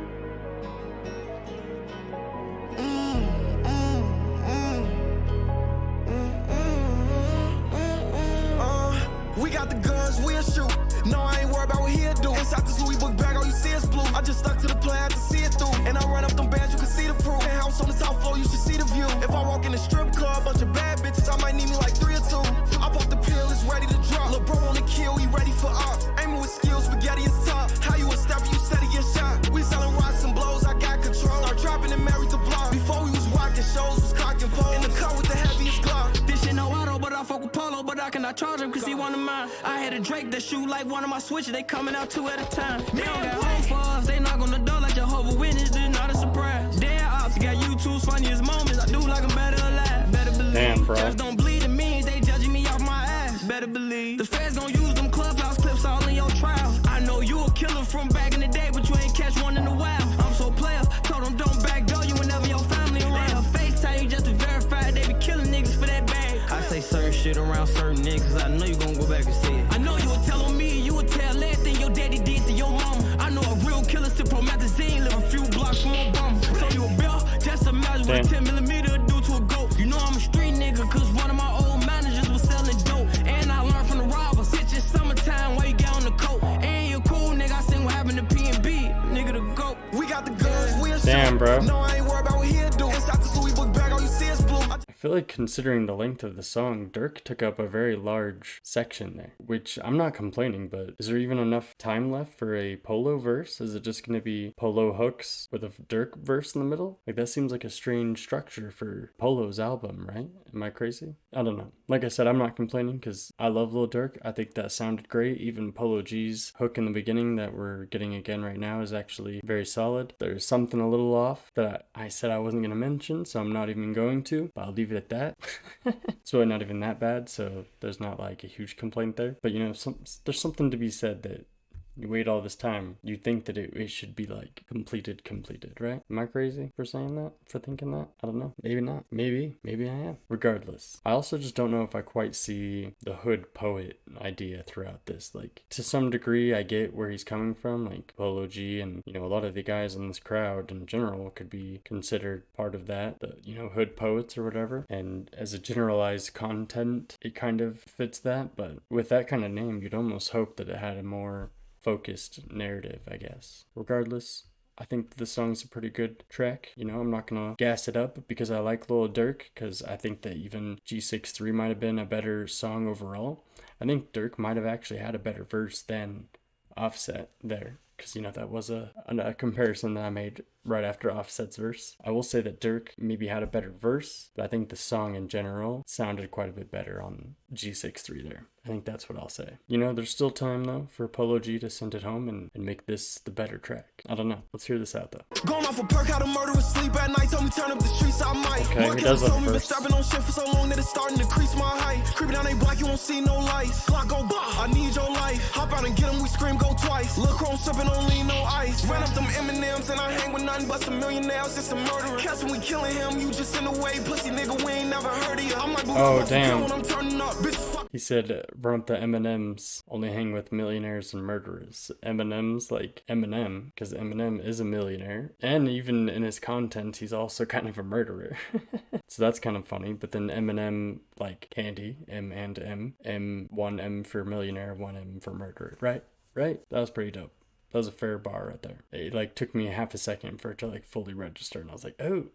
We got the guns, we'll shoot. No, I ain't worried about what he'll do. Inside this Louis book bag, all you see is blue. I just stuck to the plan, had to see it through. And I run up them bands, you can see the proof. House on the top floor, you should see the view. If I walk in the strip club, bunch of bad bitches, I might need me like 3 or 2. I pop the pill, it's ready to drop. Lil' bro on the kill, he ready for ops. Aiming with skills, spaghetti is top. How you a stepper, you steady get shot. We selling rocks and blows, I got control. Start trapping and married to block. Before we was rocking shows, was cock and pole. In the car with the heaviest Glock. This shit no auto, but I fuck with Polo, but I cannot charge him cause he one of mine. I had a Drake that shoot like one of my switches, they coming out 2 at a time. They don't got home for us, they knock on the door like Jehovah's Witness, this not a surprise. Dead ops got YouTube's funniest moments, I do like I'm better alive. Better believe. Damn, bro. Just don't bleed in me, they judging me off my ass. Better believe. The feds gon' use them clubhouse clips all in your trial. I know you a killer from back in the day, but you ain't catch one in a while. I'm so player, told them don't backdoor you whenever your family around. FaceTime you just to verify they be killing niggas for that bag. I say certain shit around certain niggas, I know you gon' go back and say it. I know you would tell on me, you would tell everything your daddy did to your mama. I know a real killer still promethazine, live a few blocks from Obama. So you a bill, just imagine what a 10 millimeter do to a goat. You know I'm a street nigga, cause one of my old managers was selling dope. And I learned from the robbers, it's just summertime while you get on the coat. And you cool nigga, I seen what happened to P&B, nigga the goat. We got the guns, we'll shoot. Damn, bro. No, I ain't worried about what he'll do. Inside this Louis book bag, all you see is blue. I feel like considering the length of the song, Durk took up a very large section there, which I'm not complaining, but is there even enough time left for a Polo verse? Is it just going to be Polo hooks with a Durk verse in the middle? Like, that seems like a strange structure for Polo's album, right? Am I crazy? I don't know. Like I said, I'm not complaining because I love Lil Durk. I think that sounded great. Even Polo G's hook in the beginning that we're getting again right now is actually very solid. There's something a little off that I said I wasn't going to mention, so I'm not even going to, but I'll leave it at that. It's really not even that bad, so there's not like a huge complaint there. But you know, there's something to be said that you wait all this time, you think that it should be like completed, right? Am I crazy for saying that? For thinking that? I don't know. Maybe not. Maybe I am. Regardless, I also just don't know if I quite see the hood poet idea throughout this. Like, to some degree, I get where he's coming from. Like, Polo G and, you know, a lot of the guys in this crowd in general could be considered part of that. The, you know, hood poets or whatever. And as a generalized content, it kind of fits that. But with that kind of name, you'd almost hope that it had a more focused narrative, I guess. Regardless, I think the song's a pretty good track. You know, I'm not gonna gas it up because I like Lil Durk, because I think that even G63 might have been a better song overall. I think Durk might have actually had a better verse than Offset there. because, you know, that was a comparison that I made right after Offset's verse. I will say that Dirk maybe had a better verse, but I think the song in general sounded quite a bit better on G63 there. I think that's what I'll say. You know, there's still time, though, for Polo G to send it home and make this the better track. I don't know. Let's hear this out, though. Going off a perk, how to murder with sleep at night. Told me turn up the streets, I might. Okay, he does have a verse. Been on shit for so long that it's starting to crease my height. Creeping down they block, you won't see no lights. Clock go by, I need your life. Hop out and get them, we scream, go twice. Lil' Chrome sipping on lean, no ice. Ran up them M&Ms and I hang with nothing but some millionaires. It's a murderer. Catch when we killing him, you just in the way. Pussy nigga, we ain't never heard of you. I'm like, oh, damn. When I'm turning up, bitch, fuck. He said, run up the M&Ms, only hang with millionaires and murderers. M&Ms like Eminem, because Eminem is a millionaire. And even in his content, he's also kind of a murderer. So that's kind of funny. But then Eminem, like candy, M and M, one M for millionaire, one M for murderer. Right? That was pretty dope. That was a fair bar right there. It like took me half a second for it to like fully register, and I was like, oh.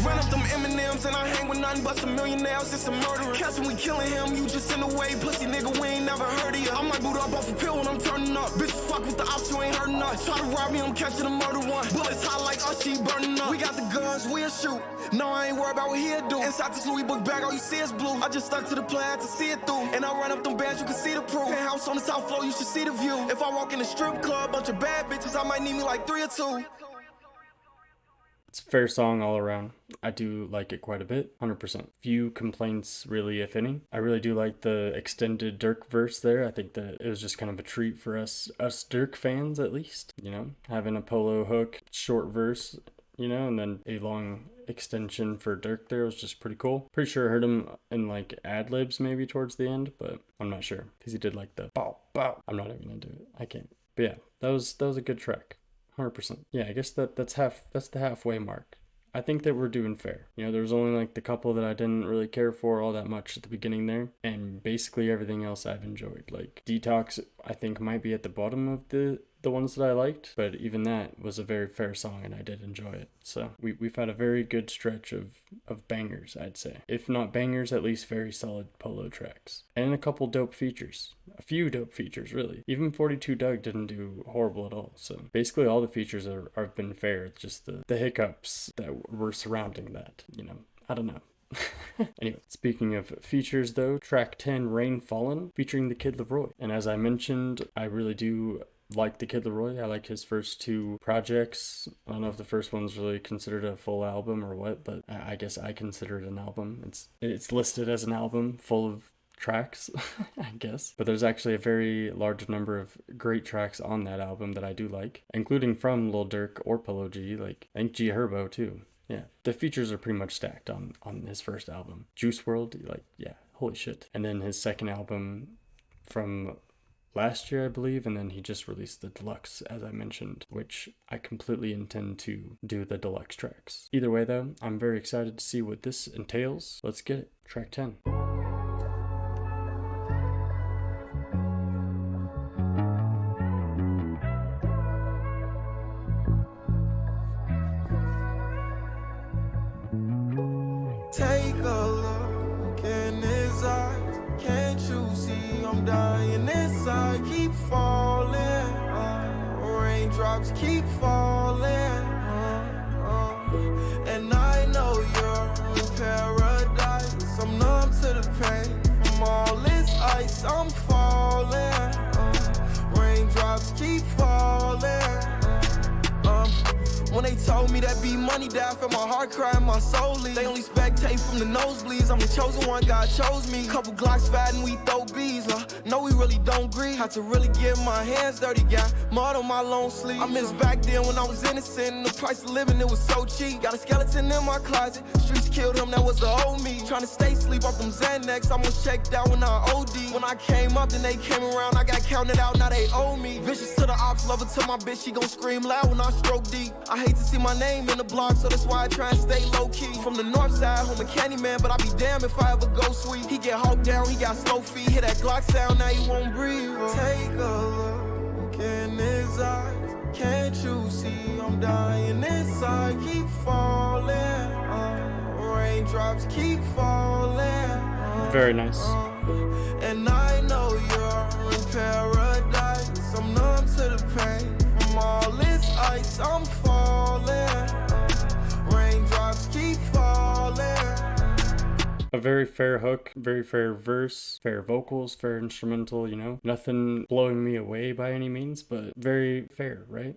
Ran up them M&Ms and I hang with nothing but some millionaires. It's a murderer. Catch when we killing him, you just in the way. Pussy nigga, we ain't never heard of you. I'm like boot up off a pill when I'm turning up. Bitch, fuck with the ops, you ain't hurting us. Try to rob me, I'm catching a murder one. Bullets hot like us, she burning up. We got the guns, we'll shoot. No, I ain't worried about what he'll do. Inside this Louis book bag, all you see is blue. I just stuck to the plan to see it through. And I run up them bands, you can see the proof. Penthouse on the top floor, you should see the view. If I walk in the strip club, bunch of bad bitches, I might need me like 3 or 2. It's a fair song all around. I do like it quite a bit, 100%. Few complaints, really, if any. I really do like the extended Dirk verse there. I think that it was just kind of a treat for us Dirk fans, at least. You know, having a Polo hook, short verse, you know, and then a long extension for Dirk there was just pretty cool. Pretty sure I heard him in like ad-libs maybe towards the end, but I'm not sure, because he did like the bow, bow. I'm not even gonna do it. I can't. But yeah, that was a good track. 100%. Yeah, I guess that's the halfway mark. I think that we're doing fair. You know, there was only like the couple that I didn't really care for all that much at the beginning there, and basically everything else I've enjoyed. Like Detox, I think might be at the bottom of the ones that I liked, but even that was a very fair song and I did enjoy it. So we've had a very good stretch of bangers, I'd say. If not bangers, at least very solid Polo tracks. And a couple dope features. A few dope features, really. Even 42 Doug didn't do horrible at all. So basically all the features have been fair. It's just the hiccups that were surrounding that, you know. I don't know. Anyway, speaking of features though, track 10, Rain Fallin, featuring the Kid Leroy. And as I mentioned, I really do like the Kid Leroy. I like his first 2 projects. I don't know if the first one's really considered a full album or what, but I guess I consider it an album. It's listed as an album full of tracks, I guess. But there's actually a very large number of great tracks on that album that I do like, including from Lil Durk or Polo G, like I think G Herbo too. Yeah, the features are pretty much stacked on his first album. Juice WRLD, like, yeah, holy shit. And then his second album from last year, I believe, and then he just released the deluxe, as I mentioned, which I completely intend to do the deluxe tracks. Either way, though, I'm very excited to see what this entails. Let's get it. Track 10. Take a look in his eyes. Can't you see I'm dying inside? Keep falling. Raindrops keep falling. And I know you're in paradise. I'm numb to the pain from all this ice. I'm falling. Raindrops keep falling. When they told me that be money, that I felt my heart crying, my soul leave. They only spectate from the nosebleeds. I'm the chosen one, God chose me. Couple Glocks fat and we throw bees. No, we really don't agree. Had to really get my hands dirty, got mud on my long sleeve. I miss back then when I was innocent and the price of living, it was so cheap. Got a skeleton in my closet. Streets killed him, that was the old me. Trying to stay sleep off them Xanax. Almost checked out when I OD. When I came up, then they came around. I got counted out, now they owe me. Vicious to the ops, lover to my bitch. She gon' scream loud when I stroke deep. I hate to see my name in the blog, so that's why I try and stay low-key. From the north side, home of Candyman, but I be damned if I ever go sweet. He get hawked down, he got slow feet. Hear that Glock sound, now he won't breathe. Take a look in his eyes. Can't you see I'm dying inside? Keep falling. Raindrops keep falling. Very nice. And I know you're in paradise. I'm numb to the pain A very fair hook, very fair verse, fair vocals, fair instrumental, you know? Nothing blowing me away by any means, but very fair, right?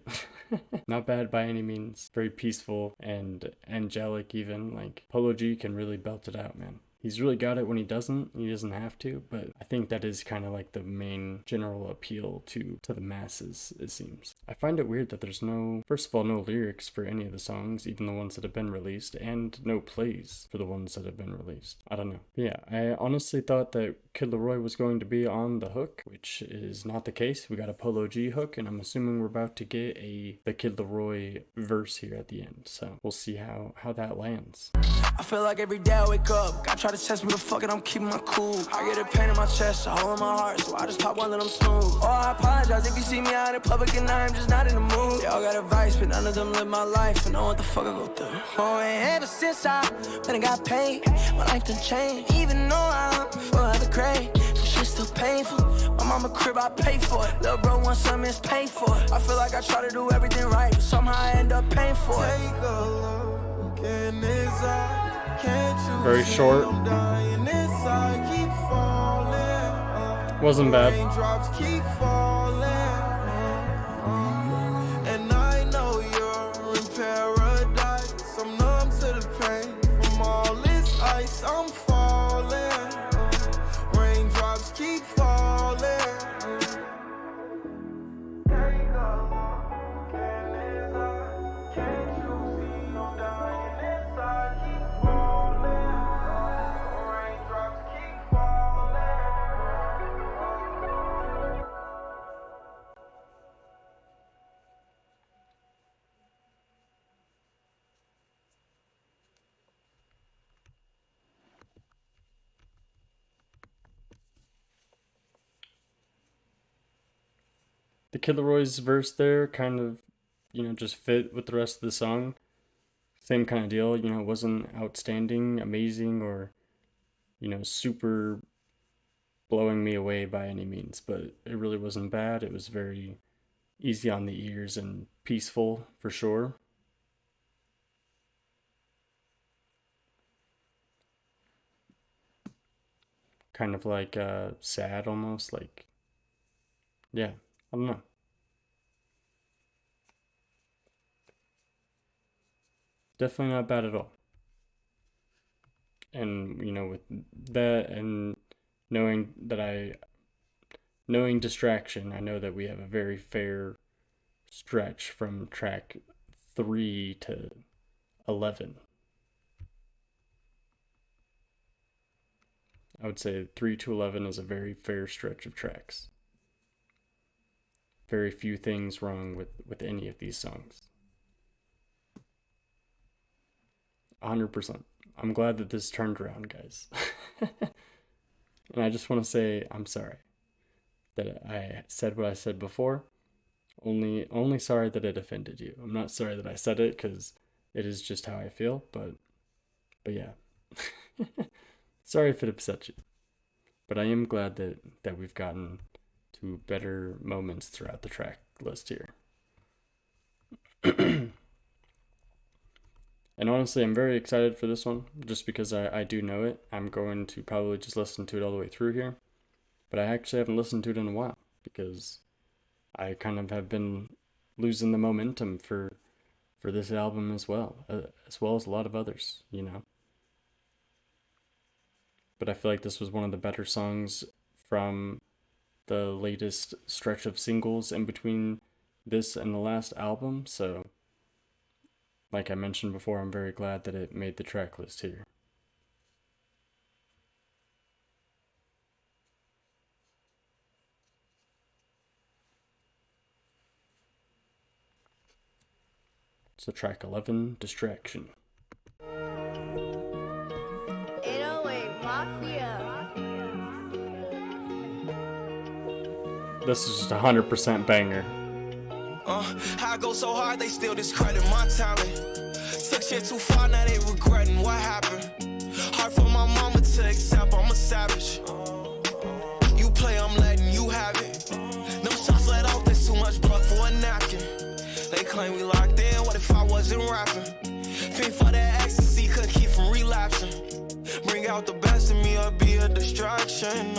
Not bad by any means. Very peaceful and angelic even. Like, Polo G can really belt it out, man. He's really got it when he doesn't have to, but I think that is kind of like the main general appeal to the masses, it seems. I find it weird that there's first of all, no lyrics for any of the songs, even the ones that have been released, and no plays for the ones that have been released. I don't know. But yeah, I honestly thought that Kid Laroi was going to be on the hook, which is not the case. We got a Polo G hook, and I'm assuming we're about to get the Kid Laroi verse here at the end, so we'll see how that lands. I feel like every day I wake up, God try to test me, but fuck it, I'm keeping my cool. I get a pain in my chest, a hole in my heart, so I just pop one, let them smooth. Oh, I apologize if you see me out in public and I'm just not in the mood. Y'all got advice, but none of them live my life and know what the fuck I go through. Oh, and ever since when I got paid, my life done changed. Even though I'm full of the grade, this shit's still painful. My mama crib, I pay for it. Little bro wants something, it's paid for it. I feel like I try to do everything right, but somehow I end up paying for it. Take a look in his eye. Very short. Wasn't bad. And I know you're in paradise. I'm numb to the pain from all this ice. I'm falling. Raindrops keep falling. The Kid Laroi's verse there kind of, you know, just fit with the rest of the song. Same kind of deal, you know, it wasn't outstanding, amazing, or, you know, super blowing me away by any means, but it really wasn't bad. It was very easy on the ears and peaceful for sure. Kind of like sad almost, like, yeah. I don't know. Definitely not bad at all. And, you know, with that and knowing Distraction, I know that we have a very fair stretch from track 3 to 11. I would say 3 to 11 is a very fair stretch of tracks. Very few things wrong with any of these songs. 100%. I'm glad that this turned around, guys. And I just want to say I'm sorry that I said what I said before. Only sorry that it offended you. I'm not sorry that I said it, because it is just how I feel, but yeah. Sorry if it upset you. But I am glad that we've gotten to better moments throughout the track list here. And honestly, I'm very excited for this one, just because I do know it. I'm going to probably just listen to it all the way through here. But I actually haven't listened to it in a while, because I kind of have been losing the momentum for this album as well as a lot of others, you know. But I feel like this was one of the better songs from the latest stretch of singles in between this and the last album, so like I mentioned before, I'm very glad that it made the track list here. So track 11, Distraction. 808 Mafia. This is just 100% banger. I go so hard, they still discredit my talent. Took shit too far, now they regretting what happened. Hard for my mama to accept, I'm a savage. You play, I'm letting you have it. No shots let off, there's too much blood for a napkin. They claim we locked in, what if I wasn't rapping? Fiend for that ecstasy, couldn't keep from relapsing. Bring out the best or be a distraction.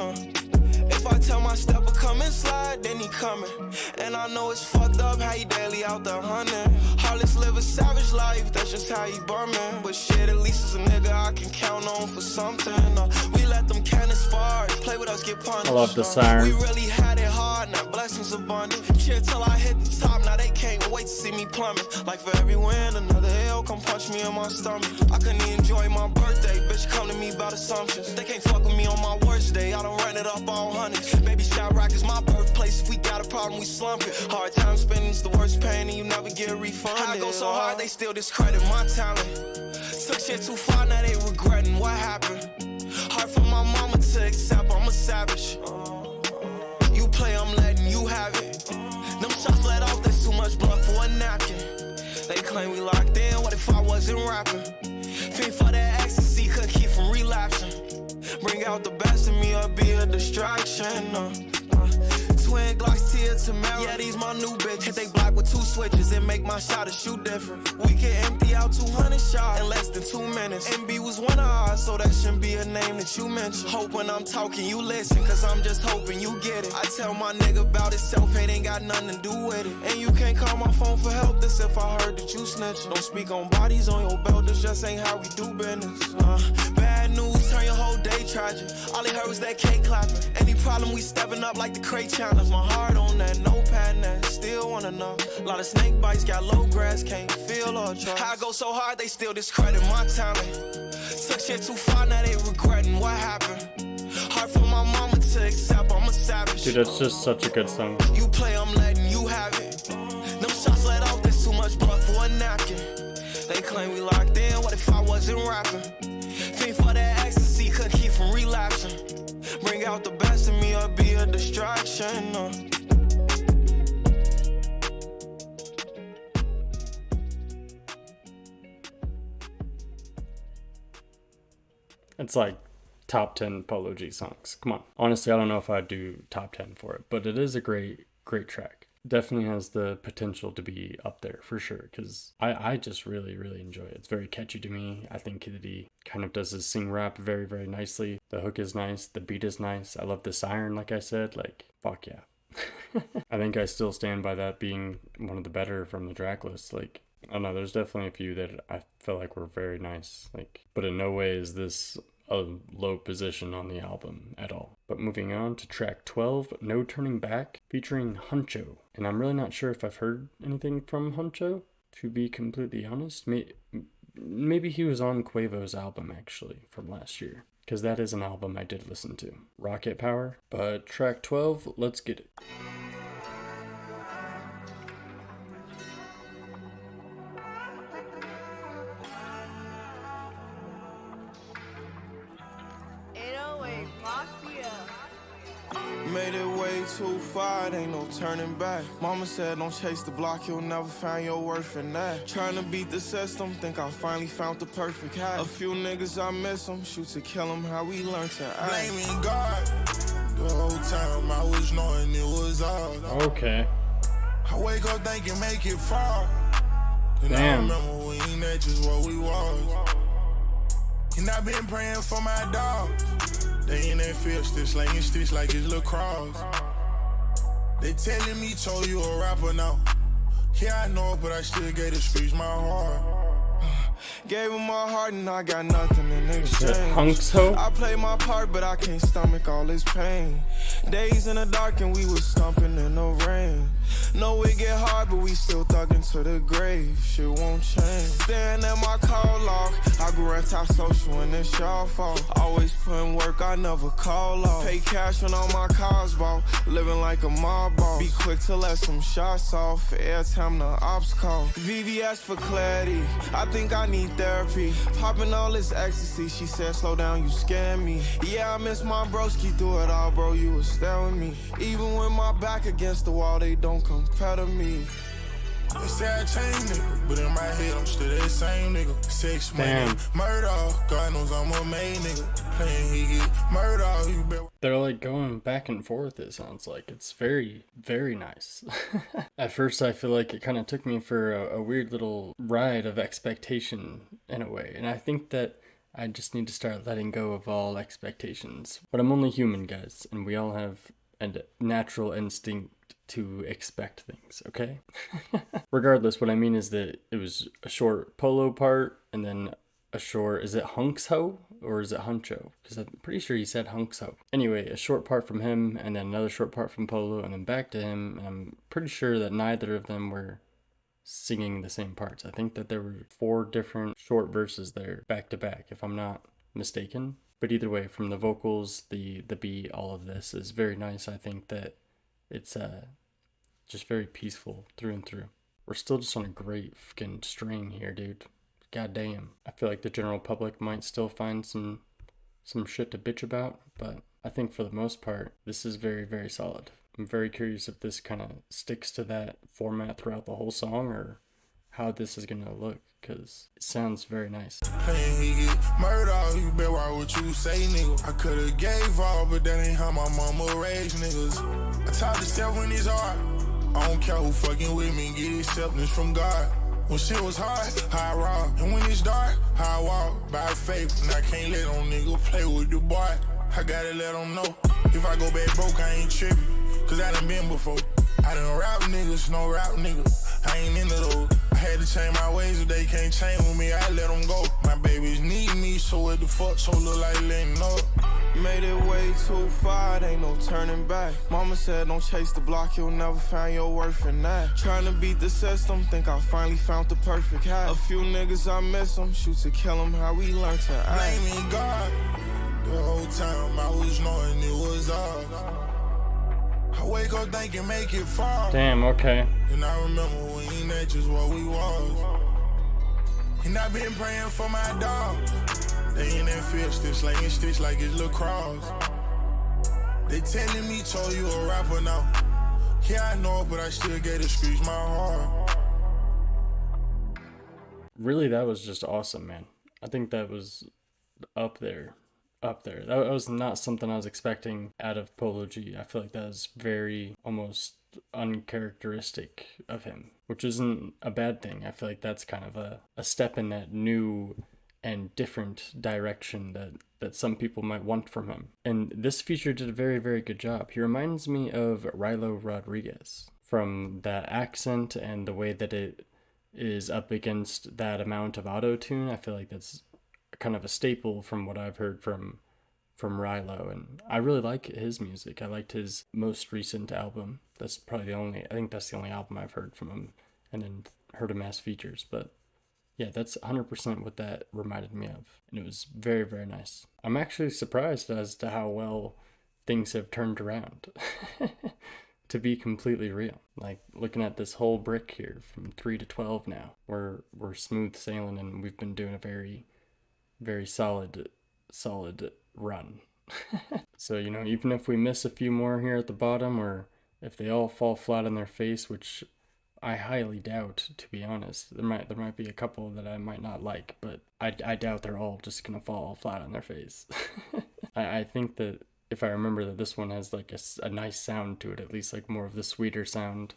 If I tell my stepper come and slide, then he coming. And I know it's fucked up how he daily out there hunting. Heartless live a savage life, that's just how he bumming. But shit, at least it's a nigga I can count on for something. We let them cannons spark, play with us, get punished. I love the siren. We really had it hard, now blessings abundant. Chill till I hit the top, now they can't wait to see me plummet. Like for every win, another L come punch me in my stomach. I couldn't even enjoy my birthday, bitch come to me about assumptions. They can't fuck with me on my worst day, I done ran it up all hundreds. Baby Skyrock is my birthplace, if we got a problem we slump it. Hard time spending's the worst pain and you never get refunded. I go so hard they still discredit my talent. Took shit too far, now they regretting what happened. Hard for my mama to accept, I'm a savage. You play, I'm letting you have it. Them shots let off, there's too much blood for a napkin. They claim we locked in, what if I wasn't rapping? Fiend for that ecstasy, couldn't keep from relapsing. Bring out the best in me or be a distraction. Twin Glocks, tear to marrow. Yeah, these my new bitches. Hit they block with 2 switches and make my shot a shoot different. We can empty out 200 shots in less than 2 minutes. MB was one of ours, so that shouldn't be a name that you mention. Hope when I'm talking, you listen, cause I'm just hoping you get it. I tell my nigga about his self-hate, ain't got nothing to do with it. And you can't call my phone for help, this if I heard that you snitching. Don't speak on bodies on your belt, this just ain't how we do business. Bad news, turn your whole day tragic. All he heard was that cake clapping. Any problem, we stepping up like the crate challenge. My heart on that, no pattern, that still wanna know. A lot of snake bites, got low grass, can't feel or trust. I go so hard, they still discredit my talent. Took shit too far, now they regretting what happened. Hard for my mama to accept, I'm a savage. Dude, that's just such a good song. You play, I'm letting you have it. Them shots let off, there's too much blood for a napkin. They claim we locked in, what if I wasn't rapping? Fiend for that ecstasy, couldn't keep from relapsing. Bring out the best in me or be a distraction. It's like top 10 Polo G songs. Come on. Honestly, I don't know if I'd do top 10 for it, but it is a great track. Definitely has the potential to be up there for sure, because I just really enjoy it. It's very catchy to me. I think that he kind of does his sing rap very nicely. The hook is nice. The beat is nice. I love the siren, like I said. Like, fuck yeah. I think I still stand by that being one of the better from the track list. Like, I don't know, there's definitely a few that I feel like were very nice. Like, but in no way is this a low position on the album at all. But moving on to track 12, No Turning Back, featuring Huncho. And I'm really not sure if I've heard anything from Huncho, to be completely honest. Maybe he was on Quavo's album, actually, from last year, because that is an album I did listen to. Rocket Power. But track 12, let's get it. Made it way too far, it ain't no turning back. Mama said don't chase the block, you'll never find your worth in that. Trying to beat the system, think I finally found the perfect hat. A few niggas I miss them, shoot to kill them, how we learn to act. Blaming God, the whole time I was knowing it was all. Okay. I wake up thinking make it far. And damn. I remember we ain't that just what we was. And I been praying for my dogs. They in that field still slanging sticks like it's lacrosse. They telling me, told you a rapper now. Yeah, I know it, but I still gave the streets my heart. Gave him my heart and I got nothing in exchange. I play my part, but I can't stomach all this pain. Days in the dark and we was stomping in the rain. Know it get hard, but we still thugging to the grave. Shit won't change. Staring at my call log. I grew anti-social and it's y'all fault. Always putting work, I never call off. Pay cash when all my cars bought. Living like a mob boss. Be quick to let some shots off. Every time the ops call. VVS for clarity. I think I need therapy. Popping all this ecstasy. She said, slow down, you scare me. Yeah, I miss my broski through it all, bro. You was there with me. Even with my back against the wall, they don't compare to me. They say I changed nigga, but in my head I'm still that same nigga. Sex, money, murder. God knows I'm a main nigga. Playing he get murder. You better. They're like going back and forth, it sounds like. It's very nice. At first I feel like it kind of took me for a weird little ride of expectation in a way. And I think that I just need to start letting go of all expectations. But I'm only human, guys, and we all have a natural instinct to expect things, okay? Regardless, what I mean is that it was a short Polo part, and then a short, is it Hunks Ho or is it Huncho? Because I'm pretty sure he said Hunks Ho. Anyway, a short part from him, and then another short part from Polo, and then back to him, and I'm pretty sure that neither of them were singing the same parts. I think that there were 4 different short verses there back to back, if I'm not mistaken. But either way, from the vocals, the beat, all of this is very nice. I think that it's just very peaceful through and through. We're still just on a great fucking string here, dude. God damn. I feel like the general public might still find some shit to bitch about, but I think for the most part, this is very, very solid. I'm very curious if this kind of sticks to that format throughout the whole song, or how this is gonna look, because it sounds very nice. He get murdered, you better watch what you say, nigga. I could've gave all, but that ain't how my mama raised niggas. I taught myself when it's hard. I don't care who fucking with me, get acceptance from God. When shit was hard, I rock. And when it's dark, I walk by faith. And I can't let them nigga play with the boy. I gotta let them know. If I go back broke, I ain't tripping. Cause I done been before. I done rap niggas, no rap niggas. I ain't into those. I had to change my ways, if they can't change with me, I let them go. My babies need me, so what the fuck, so look like letting up. Made it way too far, it ain't no turning back. Mama said don't chase the block, you'll never find your worth in that. Trying to beat the system, think I finally found the perfect hat. A few niggas I miss them, shoot to kill them, how we learn to act. Blaming God, the whole time I was knowing it was ours. I wake up thinking make it far. Damn, okay. And I remember when that just what we was. And I been praying for my dog. They in that Fittest, laying stitch like it's lacrosse. They telling me, told you a rapper now. Yeah, I know, but I still get to screech my heart. Really, that was just awesome, man. I think that was up there. That was not something I was expecting out of Polo G. I feel like that was very almost uncharacteristic of him, which isn't a bad thing. I feel like that's kind of a step in that new and different direction that some people might want from him. And this feature did a very, very good job. He reminds me of Rilo Rodriguez from that accent and the way that it is up against that amount of auto-tune. I feel like that's kind of a staple from what I've heard from Rilo, and I really like his music. I liked his most recent album. That's probably I think that's the only album I've heard from him, and then heard him as features. But yeah, that's 100% what that reminded me of, and it was very, very nice. I'm actually surprised as to how well things have turned around. To be completely real, like looking at this whole brick here from 3 to 12 now, we're smooth sailing, and we've been doing a very, very solid run. So, you know, even if we miss a few more here at the bottom, or if they all fall flat on their face, which I highly doubt, to be honest. There might be a couple that I might not like, but I doubt they're all just gonna fall flat on their face. I think that if I remember that this one has like a nice sound to it, at least like more of the sweeter sound,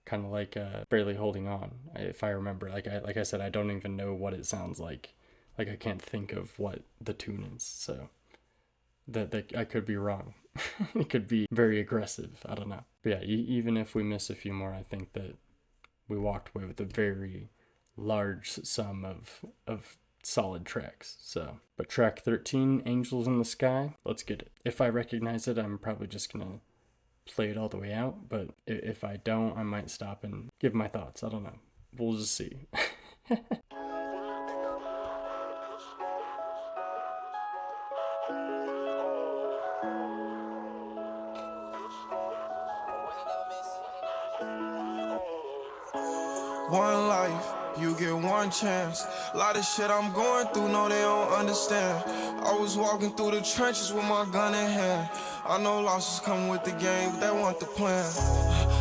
kind of like Barely Holding On. If I remember, like I said, I don't even know what it sounds like. Like I can't think of what the tune is, so that I could be wrong. It could be very aggressive. I don't know. But yeah, even if we miss a few more, I think that we walked away with a very large sum of solid tracks. So, but track 13, Angels in the Sky, let's get it. If I recognize it, I'm probably just gonna play it all the way out, but if I don't, I might stop and give my thoughts. I don't know. We'll just see. One life, you get one chance. A lot of shit I'm going through, no, they don't understand. I was walking through the trenches with my gun in hand. I know losses come with the game, but they want the plan.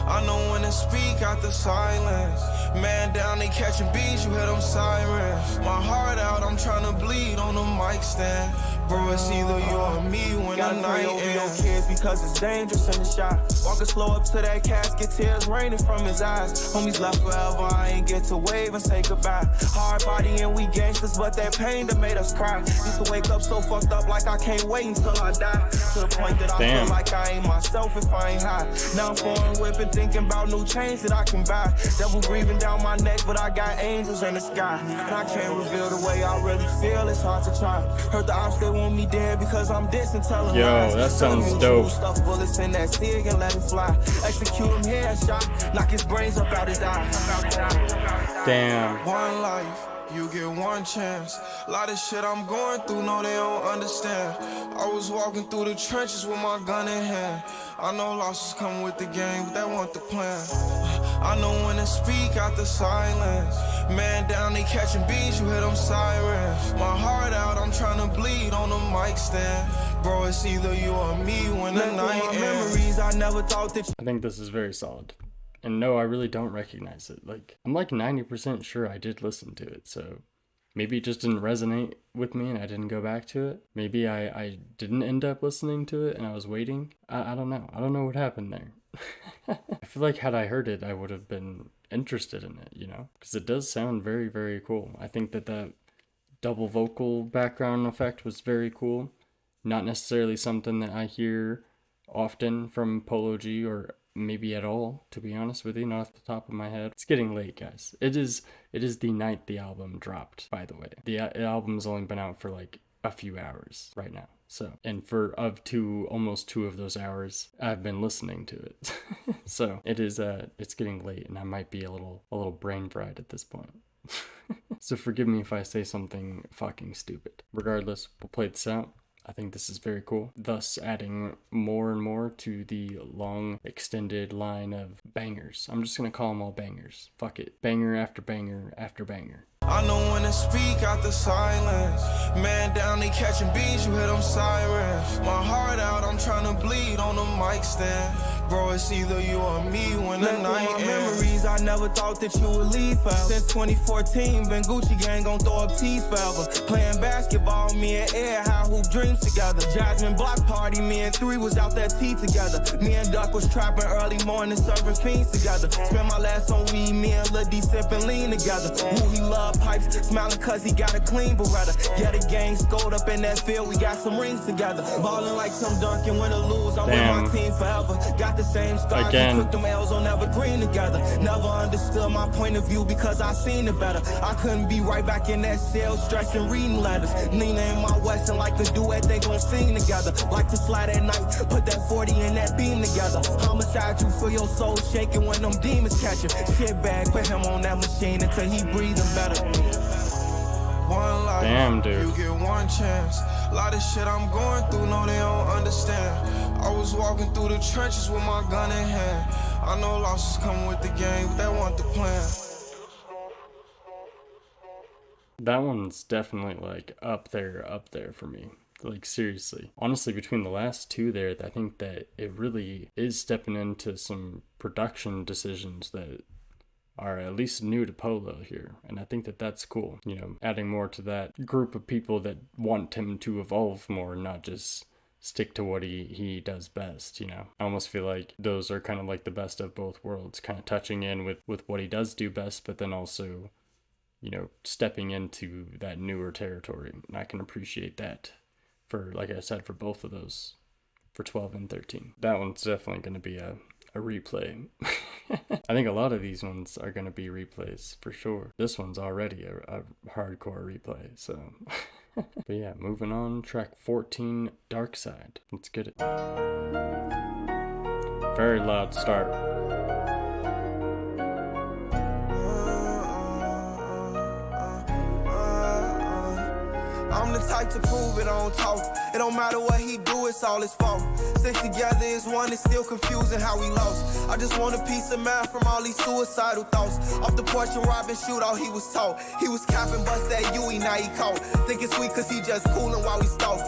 I know when to speak out the silence. Man down, they catching beats, you hear them sirens. My heart out, I'm trying to bleed on the mic stand. Bro, it's either you or me when the night ends. Kids because it's dangerous in the shot. Walking slow up to that casket, tears raining from his eyes. Homies left forever, I ain't get to wave and say goodbye. Hard body and we gangsters, but that pain that made us cry. Used to wake up so fucked up like I can't wait until I die. To the point that I feel like I ain't myself if I ain't high. Now I'm foreign whipping, thinking about new chains that I can buy. Devil breathing down my neck, but I got angels in the sky. And I can't reveal the way I really feel, it's hard to try. Heard the ops, they want me dead because I'm dissing, telling lies. Yo, that sounds dope. Stuff bullets in that SIG and let him fly. Execute him headshot, knock his brains up out his eye. Damn. One life, you get one chance. A lot of shit I'm going through, no, they don't understand. I was walking through the trenches with my gun in hand. I know losses come with the game, but that wasn't the plan. I know when to speak out the silence. Man down, they catching beats, you hear them sirens. My heart out, I'm trying to bleed on the mic stand. Bro, it's either you or me when the night ends. Memories, I never thought that I think this is very solid. And no, I really don't recognize it. Like, I'm like 90% sure I did listen to it, so maybe it just didn't resonate with me and I didn't go back to it. Maybe I didn't end up listening to it and I was waiting. I don't know. I don't know what happened there. I feel like had I heard it, I would have been interested in it, you know? Because it does sound very, very cool. I think that double vocal background effect was very cool. Not necessarily something that I hear often from Polo G or maybe at all, to be honest with you, not off the top of my head. It's getting late, guys. It is the night the album dropped, by the way. The album's only been out for like a few hours right now. So, and almost 2 of those hours, I've been listening to it. So it's getting late and I might be a little brain fried at this point. So forgive me if I say something fucking stupid. Regardless, we'll play this out. I think this is very cool, thus adding more and more to the long extended line of bangers. I'm just gonna call them all bangers. Fuck it. Banger after banger after banger. I know when to speak out the silence. Man down, they catching beats, you hear them sirens. My heart out, I'm trying to bleed on the mic stand. Bro, it's either you or me when the night ends. Memories, I never thought that you would leave forever. Since 2014, been Gucci gang gon' throw up tees forever. Playing basketball, me and Air, high hoop dreams together. Jasmine block party, me and 3 was out that tea together. Me and Duck was trapping early morning, serving fiends together. Spent my last on weed, me and Lil D sipping lean together. Ooh, he love pipes, smiling cause he got a clean Beretta. Yeah, the gang scored up in that field, we got some rings together. Ballin' like some Duncan, win or lose, I'm with my team forever. Got the same stars, we took them L's on Evergreen together. Never understood my point of view because I seen it better. I couldn't be right back in that cell, stressing, reading letters. Nina and my Westin like a duet, they gon' sing together. Like to slide at night, put that 40 in that beam together. Homicide, you feel your soul shaking when them demons catch you. Shit bag, put him on that machine until he breathing better. One life, damn, dude. You get one chance. A lot of shit I'm going through, no, they don't understand. I was walking through the trenches with my gun in hand. I know losses come with the game, but that wasn't the plan. That one's definitely like up there for me. Like seriously. Honestly, between the last 2 there, I think that it really is stepping into some production decisions that are at least new to Polo here. And I think that that's cool. You know, adding more to that group of people that want him to evolve more, not just stick to what he does best, you know. I almost feel like those are kind of like the best of both worlds, kind of touching in with what he does do best, but then also, you know, stepping into that newer territory. And I can appreciate that for, like I said, for both of those, for 12 and 13. That one's definitely going to be a replay. I think a lot of these ones are going to be replays for sure. This one's already a hardcore replay, so. But yeah, moving on, track 14, Darkside. Let's get it. Very loud start. I'm the type to prove it, I don't talk. It don't matter what he do, it's all his fault. Stick together is one, it's still confusing how we lost. I just want a piece of mind from all these suicidal thoughts. Off the porch and robbing shootout, he was taught. He was capping, bust that UE, now he caught. Think it's sweet cause he just coolin' while we stalk.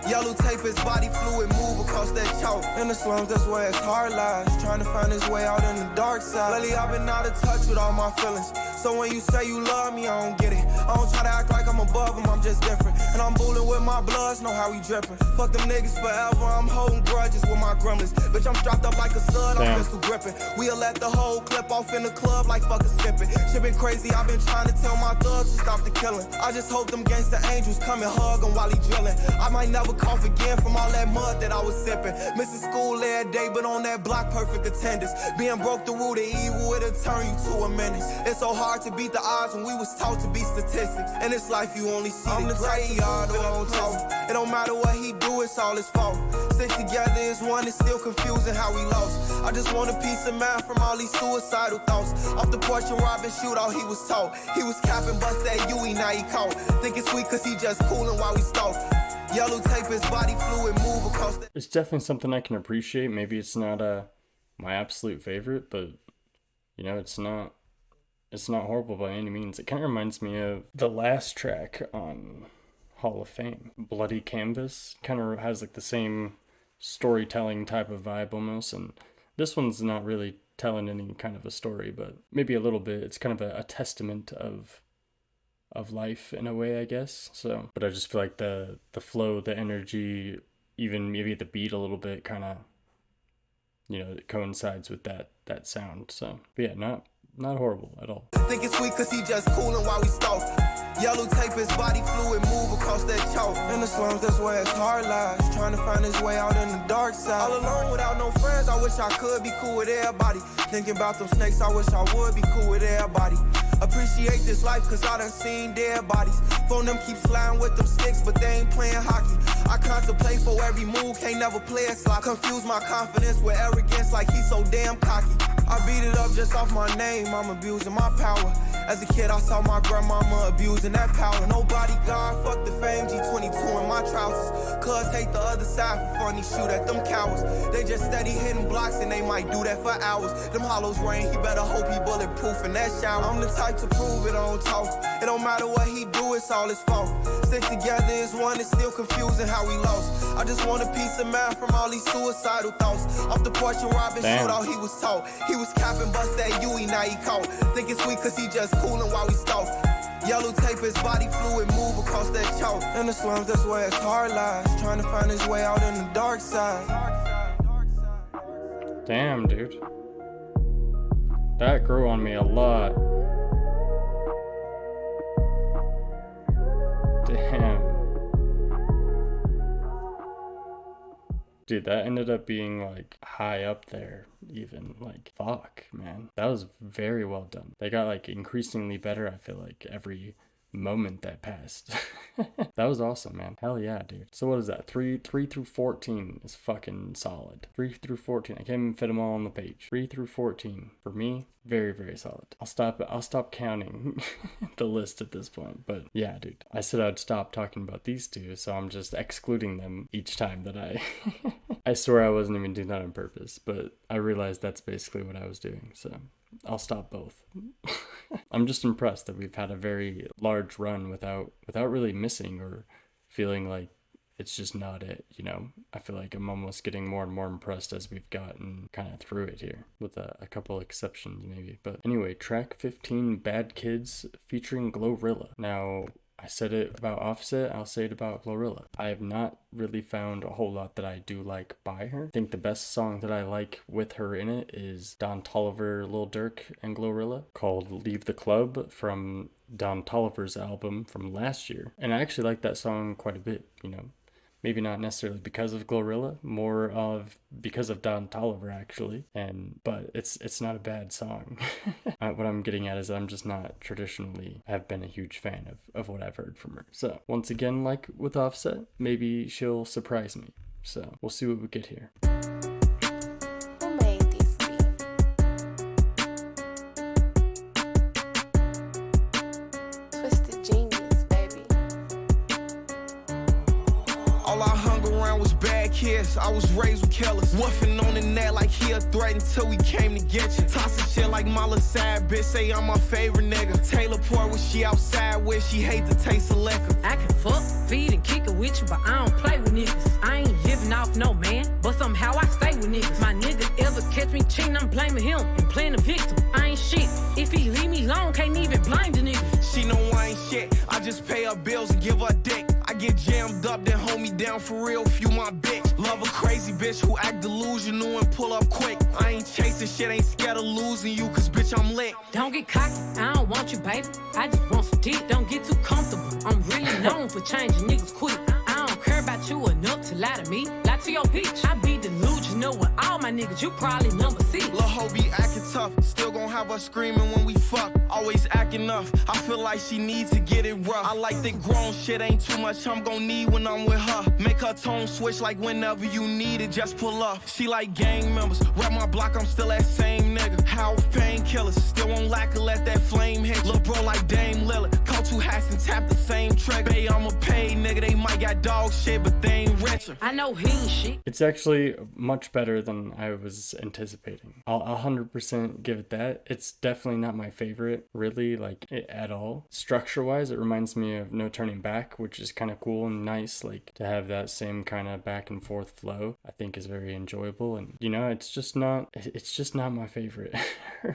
Yellow tape, his body fluid, move across that chalk. In the slums, that's where his heart lies. Trying to find his way out in the dark side. Lately, I've been out of touch with all my feelings. So when you say you love me, I don't get it. I don't try to act like I'm above him, I'm just different. And I'm bullying with my bloods, know how we drippin'. Fuck them niggas forever, I'm holding grudges with my gremlins. Bitch, I'm strapped up like a stud, I'm pistol gripping. We'll let the whole clip off in the club like fucking skipping. Shit been crazy, I've been trying to tell my thugs to stop the killing. I just hope them gangsta angels come and hug him while he drillin'. I might never cough again from all that mud that I was sipping. Missing school every day, but on that block, perfect attendance. Being broke the root of evil, it'll turn you to a menace. It's so hard to beat the odds when we was taught to be statistics. In this life, you only see the great yard on talk. It don't matter what he do, it's all his fault. Stick together is one, it's still confusing how we lost. I just want a peace of mind from all these suicidal thoughts. Off the porch and robbing shootout, he was taught. He was capping, bust that UE, now he caught. Think it's sweet cause he just coolin' while we stalk. Yellow tape, his body fluid, move across the... It's definitely something I can appreciate. Maybe it's not my absolute favorite, but you know, it's not horrible by any means. It kind of reminds me of the last track on Hall of Fame, Bloody Canvas. Kind of has like the same storytelling type of vibe almost, and this one's not really telling any kind of a story, but maybe a little bit. It's kind of a testament of life in a way, I guess. So, but I just feel like the flow, the energy, even maybe the beat a little bit kind of, you know, it coincides with that sound. So, but yeah, not horrible at all. Think it's sweet cause he just coolin' while we stalk. Yellow tape, his body fluid, move across that chalk. In the slums, that's where his heart lies. Trying to find his way out in the dark side. All alone without no friends, I wish I could be cool with everybody. Thinking about them snakes, I wish I would be cool with everybody. Appreciate this life cause I done seen dead bodies. Phone them keep sliding with them sticks, but they ain't playing hockey. I contemplate for every move, can't never play it slot. Confuse my confidence with arrogance like he's so damn cocky. I beat it up just off my name, I'm abusing my power. As a kid, I saw my grandmama abusing that power. Nobody God, fuck the fame, G22 in my trousers. Cuz hate the other side for funny, shoot at them cowards. They just steady hitting blocks and they might do that for hours. Them hollows rain, he better hope he bulletproof in that shower. I'm the type to prove it on talk. It don't matter what he do, it's all his fault. Stick together is one, it's still confusing how we lost. I just want a peace of mind from all these suicidal thoughts. Off the porch and robbing shootout, he was taught. He was capping, bust that UE, now he caught. Think it's sweet cause he just coolin' while we stalk. Yellow tape, his body fluid, move across that chalk. In the slums, that's where his heart lies. Trying to find his way out in the dark side. Damn, dude. That grew on me a lot. Damn. Dude, that ended up being like high up there even. Like, fuck, man. That was very well done. They got like increasingly better, I feel like, every moment that passed. That was awesome, man. Hell yeah, dude. So what is that? 3 through 14 is fucking solid. 3 through 14. I can't even fit them all on the page. 3 through 14 for me, very, very solid. I'll stop counting the list at this point. But yeah, dude, I said I'd stop talking about these two, so I'm just excluding them each time that I swear I wasn't even doing that on purpose, but I realized that's basically what I was doing, so I'll stop both. I'm just impressed that we've had a very large run without really missing or feeling like it's just not it, you know? I feel like I'm almost getting more and more impressed as we've gotten kind of through it here, with a couple exceptions maybe. But anyway, track 15, Bad Kids, featuring Glorilla. Now, I said it about Offset, I'll say it about Glorilla. I have not really found a whole lot that I do like by her. I think the best song that I like with her in it is Don Toliver, Lil Durk, and Glorilla, called Leave the Club, from Don Toliver's album from last year. And I actually like that song quite a bit, you know. Maybe not necessarily because of Glorilla, more of because of Don Toliver, actually. But it's not a bad song. What I'm getting at is I'm just not traditionally have been a huge fan of what I've heard from her. So once again, like with Offset, maybe she'll surprise me. So we'll see what we get here. Who made this beat? Twisted Genius, baby. All I hung around was bad kids. kids, I was raised with killers. Woofing on the net like he a threat until we came to get you. Tossing shit like Mala sad bitch, say I'm my favorite nigga. Taylor Port when she outside with, she hate the taste of liquor. I can fuck, feed, and kick it with you, but I don't play with niggas. I ain't living off no man, but somehow I stay with niggas. My nigga ever catch me cheating, I'm blaming him and playing the victim. I ain't shit. If he leave me alone, can't even blame the nigga. She know I ain't shit. I just pay her bills and give her dick. I get jammed up, then hold me down for real, if you my bitch. Love a crazy bitch who act delusional and pull up quick. I ain't chasing shit, ain't scared of losing you, cause bitch I'm lit. Don't get cocky, I don't want you, baby. I just want some dick, don't get too comfortable. I'm really known for changing niggas quick. I don't care about you enough to lie to me. Lie to your bitch. I be delusional with all my niggas, you probably number 6. Lil' hoe be acting tough, still gon' have her screaming when we fuck. Always acting up, I feel like she needs to get it rough. I like that grown shit, ain't too much I'm gon' need when I'm with her. Make her tone switch like whenever you need it, just pull up. She like gang members, rap my block, I'm still that same nigga. House painkillers, still won't lack or let that flame hit. Lil' bro like Dame Lillard, call 2 hats and tap the same trick. Bae, I'm a paid nigga, they might got dog shit, but they ain't richer. I know he ain't shit. It's actually much better than I was anticipating. I'll 100% give it that. It's definitely not my favorite, really, like, at all. Structure-wise, it reminds me of No Turning Back, which is kind of cool and nice, like, to have that same kind of back and forth flow, I think is very enjoyable. And, you know, it's just not my favorite.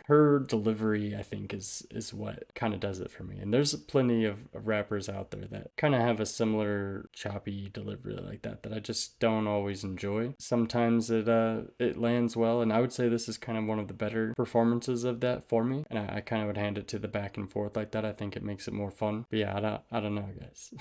Her delivery, I think, is what kind of does it for me. And there's plenty of rappers out there that kind of have a similar choppy delivery like that I just don't always enjoy. Sometimes it lands well, and I would say this is kind of one of the better performances of that for me, and I kind of would hand it to the back and forth like that. I think it makes it more fun. But yeah, I don't know, guys.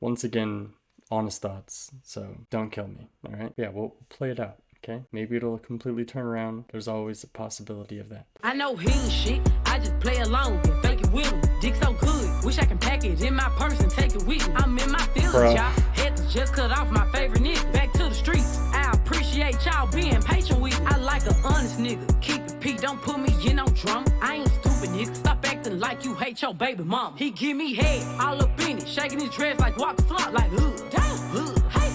Once again, honest thoughts, so don't kill me. All right, yeah, we'll play it out. Okay, maybe it'll completely turn around. There's always a possibility of that. I know he ain't shit, I just play along and fake it with him. Dick so good, wish I can pack it in my purse and take it with me. I'm in my feelings, y'all. Had to just cut off my favorite nigga. Back to the streets, I appreciate y'all being patient with me. I like an honest nigga, keep it P, don't put me in no drama. I ain't stupid nigga, stop acting like you hate your baby mama. He give me head, all up in it, shaking his dress like walk the flop, like damn, hey,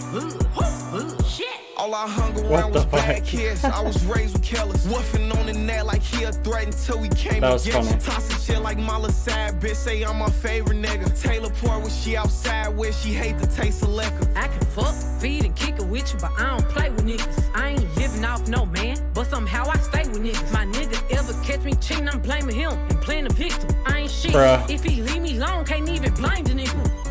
shit. All I hung around was bad kids. I was raised with killers. Woofing on the net like he a threat until we came to get you. Tossing shit like Mala sad bitch, say I'm my favorite nigga. Taylor Port when she outside with, she hate the taste of liquor. I can fuck, feed, and kick it with you, but I don't play with niggas. I ain't living off no man, but somehow I stay with niggas. My nigga ever catch me cheating, I'm blaming him and playing the victim. I ain't shit. Bruh. If he leave me alone, can't even blame the nigga.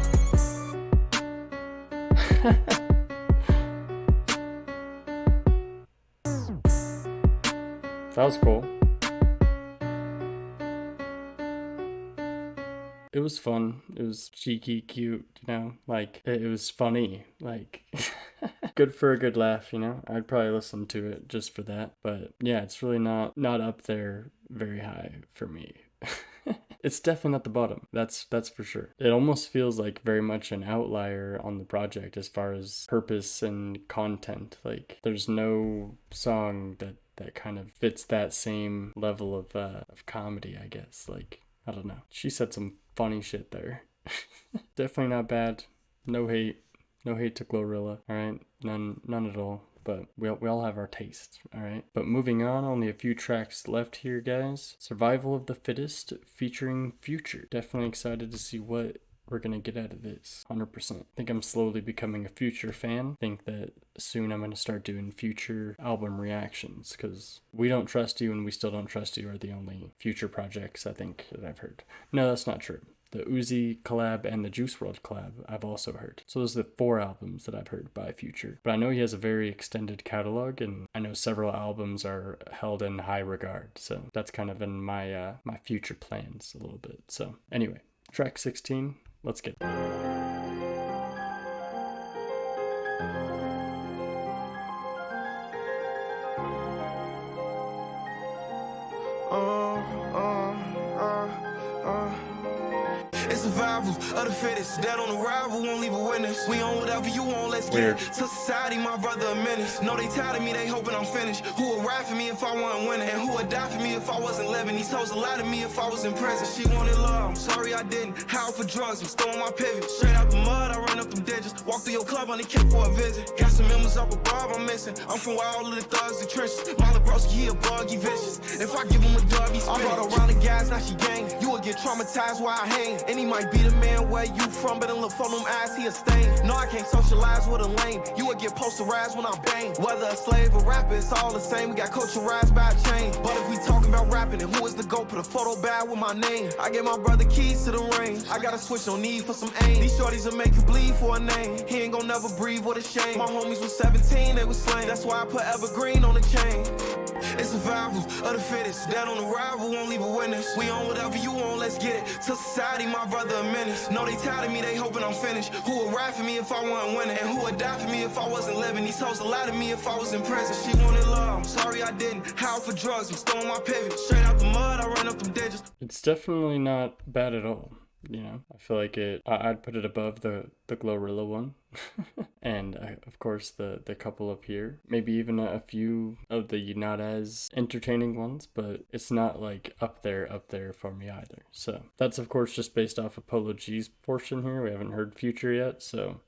That was cool. It was fun. It was cheeky, cute, you know? Like, it was funny. Like, good for a good laugh, you know? I'd probably listen to it just for that. But yeah, it's really not up there very high for me. It's definitely not the bottom. That's for sure. It almost feels like very much an outlier on the project as far as purpose and content. Like, there's no song that kind of fits that same level of comedy, I guess. Like, I don't know. She said some funny shit there. Definitely not bad. No hate to Glorilla, alright? None at all. But we all have our tastes, alright? But moving on, only a few tracks left here, guys. Survival of the Fittest featuring Future. Definitely excited to see what we're gonna get out of this. 100%. I think I'm slowly becoming a Future fan. Think that soon I'm gonna start doing Future album reactions, because We Don't Trust You and We Still Don't Trust You are the only Future projects I think that I've heard. No, that's not true. The Uzi collab and the Juice WRLD collab I've also heard. So those are the 4 albums that I've heard by Future. But I know he has a very extended catalog, and I know several albums are held in high regard. So that's kind of in my my future plans a little bit. So anyway, track 16, let's get it. It's survival of the fittest. Dead on arrival, won't leave a witness. We on whatever you want, let's get it. To society, my brother a menace. No, they tired of me, they hoping I'm finished. Who would ride for me if I wasn't winning? And who would die for me if I wasn't living? These hoes a lot of me if I was in prison. She wanted love, I'm sorry I didn't. How for drugs, I'm still on my pivot. Straight out the mud, I ran up them digits. Walk through your club, only came for a visit. Got some members up above, I'm missing. I'm from where all of the thugs and trenches. Mala Broski, he a bug, he vicious. If I give him a dub, he spin. I brought around the guys, now she gang. You will get traumatized while I hang. And he might be the man where you from, but in look for them eyes, he a stain. No, I can't socialize with a lame. You will get posterized when I bang. Whether a slave or rapper, it's all the same. We got culturized by a chain. But if we talking about rapping and who is the GOAT, put a photo bag with my name. I gave my brother keys to the ring. I got a switch, no need for some aim. These shorties will make you bleed for a name. He ain't gon' never breathe with a shame. My homies was 17, they was slain. That's why I put evergreen on the chain. It's survival of the fittest. Dead on arrival, won't leave a witness. We on whatever you want, let's get it. To society, my brother a menace. No, they tired of me, they hoping I'm finished. Who would ride for me if I wasn't winning? And who would die for me if I wasn't living? These hoes a lot of me if I was in prison. She wanted love, I'm sorry I didn't. How for drugs, I'm still on my pivot. Straight out the mud, I ran up them digits. It's definitely not bad at all. You know, I feel like I'd put it above the Glorilla one. And of course the couple up here, maybe even a few of the not as entertaining ones, but it's not like up there for me either. So that's of course just based off of Polo G's portion here. We haven't heard Future yet, so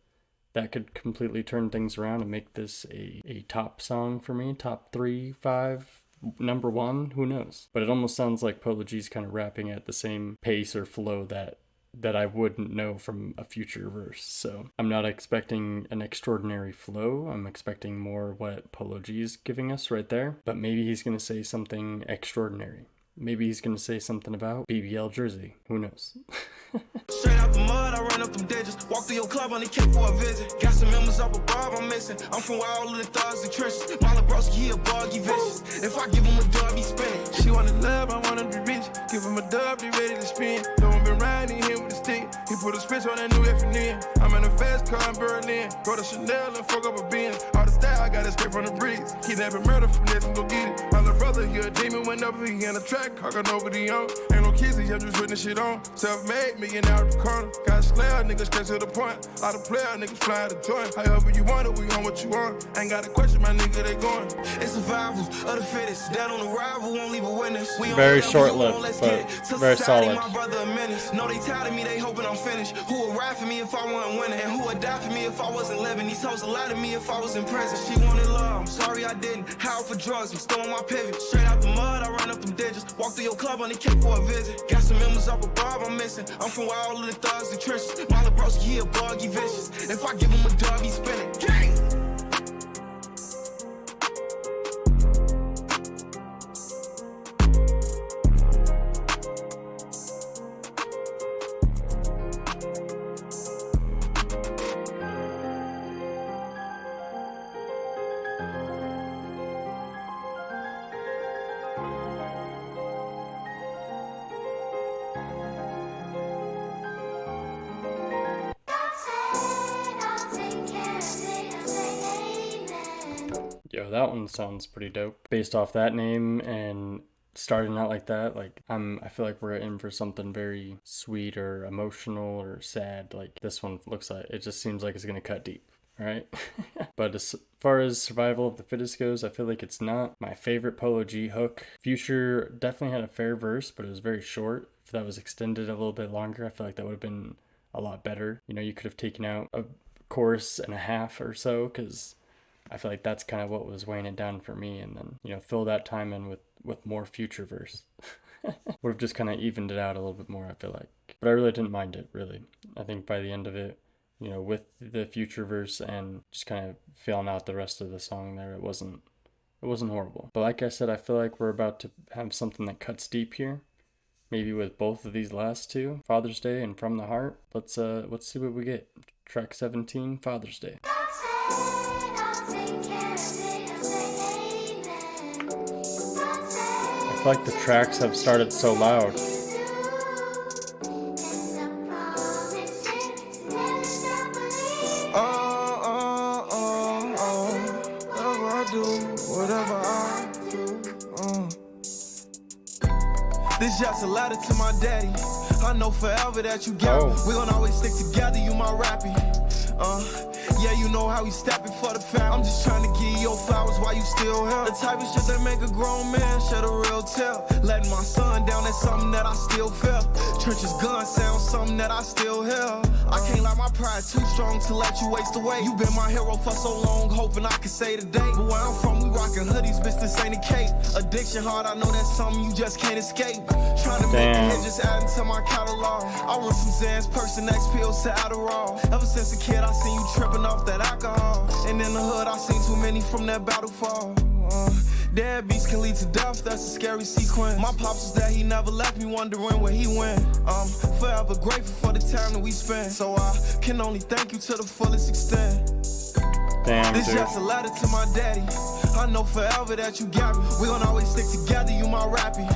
that could completely turn things around and make this a top song for me, top 3, 5, number 1, who knows. But it almost sounds like Polo G's kind of rapping at the same pace or flow that I wouldn't know from a Future verse. So I'm not expecting an extraordinary flow. I'm expecting more what Polo G's giving us right there. But maybe he's going to say something extraordinary. Maybe he's going to say something about BBL Jersey. Who knows? Straight out the mud, I ran up them digits. Walk through your club, only came for a visit. Got some members up above, I'm missing. I'm from where all of the thugs and trenches. Mala Broski, he a bug, he vicious. If I give him a dub, he spinning. She wanna love, I wanna be rich. Give him a dub, he ready to spin. Don't been riding here with a stick. He put a switch on that new F&N. I'm in a fast car in Berlin. Go to Chanel and fuck up a Benz. All the style, I got it straight from the bricks. Kidnapping murder from this and go get it. My little brother, he a demon, went up, he in the track. I got nobody on. Ain't no kisses, I'm just putting shit on. Self-made, million out the corner. Got slayer, niggas straight to the point. Lot of player, niggas fly the joint. However you want it, we on what you want. Ain't got a question, my nigga, they going. It's survival of the fittest. Dead on arrival, won't leave a witness. We very short-lived, but very solid. My brother a menace. No, they tired of me, they hoping I'm finished. Who would ride for me if I wasn't winning? And who would die for me if I wasn't living? These hoes a lot of me if I was in prison. She wanted love, I'm sorry I didn't. How for drugs, I'm still on my pivot. Straight out the mud, I ran up them digits. Walk through your club, only came for a visit. Got some members up above, I'm missing. I'm from where all of the thugs and trenches. Mala Broski, he a bug, he vicious. If I give him a dub, he spinning. Gang! Yo, that one sounds pretty dope. Based off that name and starting out like that, like I feel like we're in for something very sweet or emotional or sad. Like this one looks like, it just seems like it's gonna cut deep, right? But as far as Survival of the Fittest goes, I feel like it's not my favorite Polo G hook. Future definitely had a fair verse, but it was very short. If that was extended a little bit longer, I feel like that would have been a lot better. You know, you could have taken out a chorus and a half or so, because I feel like that's kind of what was weighing it down for me, and then, you know, fill that time in with more Future verse. Would have just kind of evened it out a little bit more, I feel like. But I really didn't mind it, really. I think by the end of it, you know, with the Future verse and just kind of filling out the rest of the song there, it wasn't horrible. But like I said, I feel like we're about to have something that cuts deep here. Maybe with both of these last two, Father's Day and From the Heart. Let's see what we get. Track 17, Father's Day. I feel like the tracks have started so loud. This This just a letter to my daddy. I know forever that you got me. We gon' always stick together, you my rappy. Yeah, you know how we steppin' for the family. I'm just trying to give you your flowers while you still here. The type of shit that make a grown man shed a real tale. Letting my son down, that's something that I still feel. Trench's gun sound something that I still hear. I can't let my pride too strong to let you waste away. You been my hero for so long, hoping I could say today. But where I'm from, we rockin' hoodies, bitch, this ain't a cape. Addiction hard, I know that's something you just can't escape. Trying to make a hit, just adding to my catalog. I run from Xans, Persin, X pills to Adderall. Ever since a kid, I seen you tripping off that alcohol. And in the hood, I seen too many from that battle fall. Deadbeats can lead to death, that's a scary sequence. My pops was that he never left me wondering where he went. I'm forever grateful for the time that we spent. So I can only thank you to the fullest extent. Damn, this dude. Just a letter to my daddy. I know forever that you got me. We gon' always stick together, you my rappy.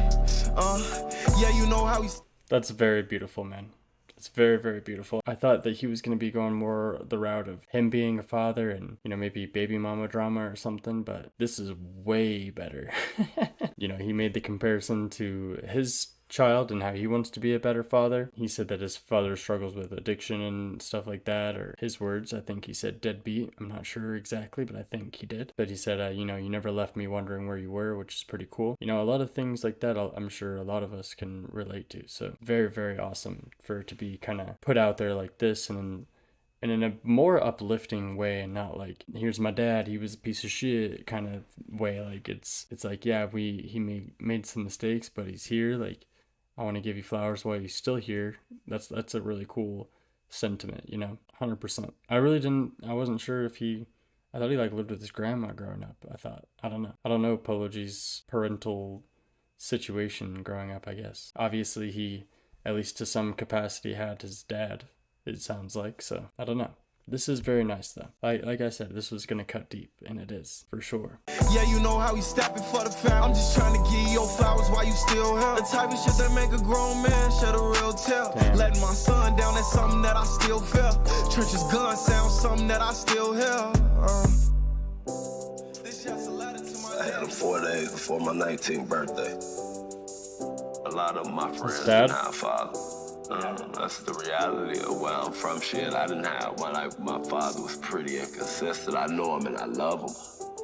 Yeah, you know how we... That's very beautiful, man. It's very, very beautiful. I thought that he was going to be going more the route of him being a father and, you know, maybe baby mama drama or something, but this is way better. You know, he made the comparison to his child and how he wants to be a better father. He said that his father struggles with addiction and stuff like that, or his words, I think he said deadbeat. I'm not sure exactly, but I think he did. But he said, you know, you never left me wondering where you were, which is pretty cool. You know, a lot of things like that, I'm sure a lot of us can relate to. So very, very awesome for it to be kind of put out there like this, and in a more uplifting way, and not like, here's my dad, he was a piece of shit kind of way. Like it's like, yeah, he made some mistakes, but he's here. Like, I want to give you flowers while he's still here. That's a really cool sentiment, you know, 100%. I wasn't sure if I thought he like lived with his grandma growing up. I don't know Polo G's parental situation growing up, I guess. Obviously he, at least to some capacity, had his dad, it sounds like, so I don't know. This is very nice though. Like I said, this was gonna cut deep, and it is, for sure. Yeah, you know how we steppin' for the family. I'm just trying to give you your flowers while you still here. The type of shit that make a grown man shed a real tale. Letting my son down, that's something that I still feel. Trench's gun sound something that I still hear. This just a letter to my I had him 4 days before my 19th birthday. A lot of my friends dad? didn't have father. That's the reality of where I'm from. Shit, I didn't have one. Like, my father was pretty inconsistent. I know him and I love him.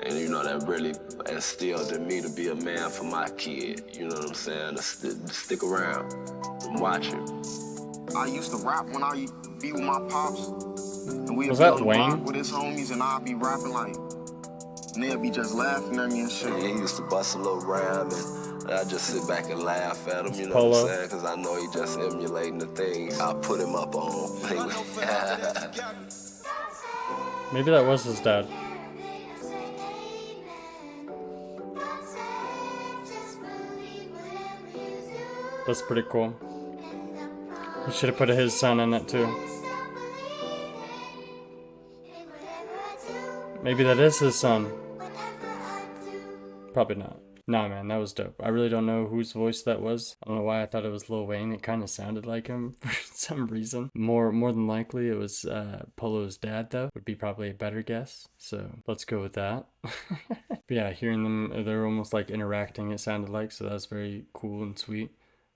And you know, that really instilled in me to be a man for my kid. You know what I'm saying? To stick around and watch him. I used to rap when I be with my pops. And we'd Was be that on the Wayne? block with his homies, and I'd be rapping like, and they'd be just laughing at me and shit. And he used to bust a little rhyme, and I just sit back and laugh at him, you know Polo. what I'm saying? Because I know he just emulating the things I put him up on. Maybe that was his dad. That's pretty cool. He should have put his son in it too. Maybe that is his son. Probably not. Nah, man, that was dope. I really don't know whose voice that was. I don't know why I thought it was Lil Wayne. It kind of sounded like him for some reason. More than likely it was Polo's dad, though. Would be probably a better guess. So let's go with that. But yeah, hearing them, they're almost like interacting, it sounded like. So that was very cool and sweet.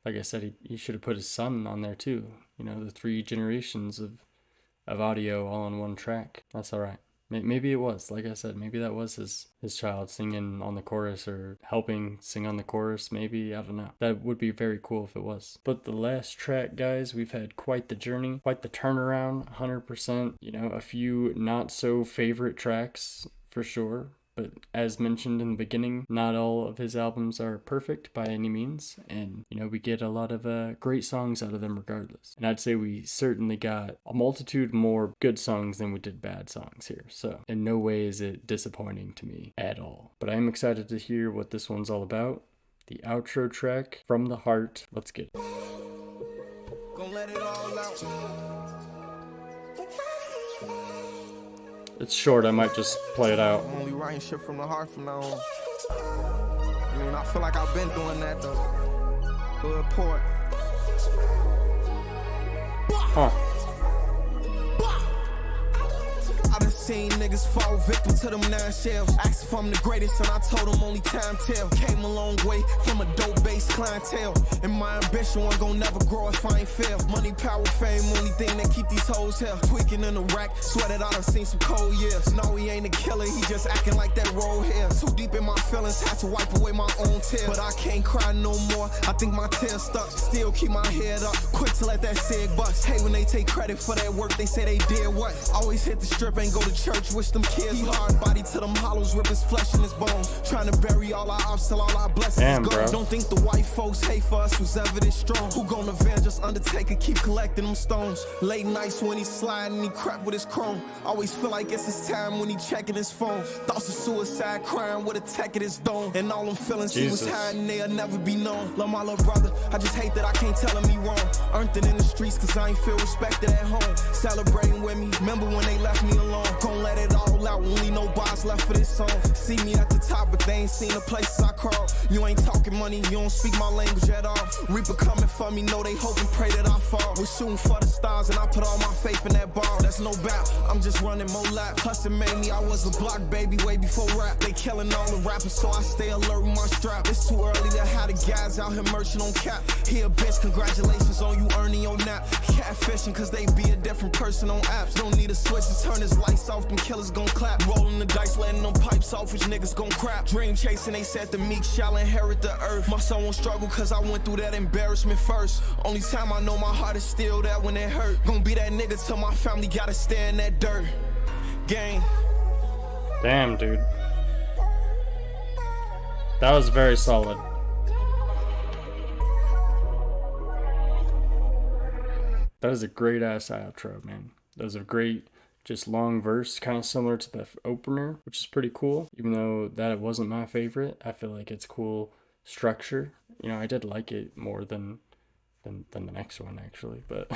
Like I said, he should have put his son on there too. You know, the 3 generations of audio all on one track. That's all right. Maybe it was, like I said, maybe that was his child singing on the chorus or helping sing on the chorus, maybe, I don't know. That would be very cool if it was. But the last track, guys, we've had quite the journey, quite the turnaround, 100%. You know, a few not so favorite tracks for sure. But as mentioned in the beginning, not all of his albums are perfect by any means. And, you know, we get a lot of great songs out of them regardless. And I'd say we certainly got a multitude more good songs than we did bad songs here. So in no way is it disappointing to me at all. But I am excited to hear what this one's all about. The outro track, From the Heart. Let's get it. Gonna let it all out. It's short, I might just play it out. I'm only writing shit from the heart from now on. I mean, I feel like I've been doing that though. Good port. Huh. I done seen niggas fall victim to them 9 shells. Asked if I'm the greatest and I told them only time tell. Came a long way from a dope-based clientele. And my ambition one gon' never grow if I ain't fail. Money, power, fame, only thing that keep these hoes here. Tweaking in the rack, sweated out, I've seen some cold years. No, he ain't a killer, he just acting like that roll hair. Too deep in my feelings, had to wipe away my own tears. But I can't cry no more, I think my tears stuck. Still keep my head up, quick to let that cig bust. Hey, when they take credit for that work, they say they did what? Always hit the strip, ain't go to church, wish them kids. He hard body to them hollows, rip his flesh and his bones. Trying to bury all our ops till all our blessings gone. Don't think the white folks hate for us who's ever this strong. Who gon' avenge us? Undertaker keep collecting them stones. Late nights when he sliding, he crap with his chrome. Always feel like it's his time when he checking his phone. Thoughts of suicide, crying with a tech at his dome. And all them feelings he was hiding, they'll never be known. Love my little brother, I just hate that I can't tell him he wrong. Earned it in the streets cause I ain't feel respected at home. Celebrating with me, remember when they left me alone. Gon' let it all out, only no bars left for this song. See me at the top, but they ain't seen the places I crawl. You ain't talking money, you don't speak my language at all. Reaper coming for me, know they hope and pray that I fall. We're shooting for the stars and I put all my faith in that ball. That's no doubt, I'm just running more laps. Plus it made me, I was a block baby way before rap. They killing all the rappers, so I stay alert with my strap. It's too early to have the guys out here merching on cap. Here bitch, congratulations on you earning your nap. Catfishing cause they be a different person on apps. Don't need a switch to turn his lights off, them killers gon' clap. Rolling the dice, letting them pipes off, which niggas gon' crap. Dream chasing, they said the meek shall inherit the earth. My son won't struggle cause I went through that embarrassment first. Only time I know my heart is still there when it hurt. Gonna be that nigga till my family gotta stay in that dirt. Gang. Damn, dude. That was very solid. That is a great ass outro, man. That was a great, just long verse, kind of similar to the opener, which is pretty cool. Even though that it wasn't my favorite, I feel like it's cool structure. You know, I did like it more than the next one actually, but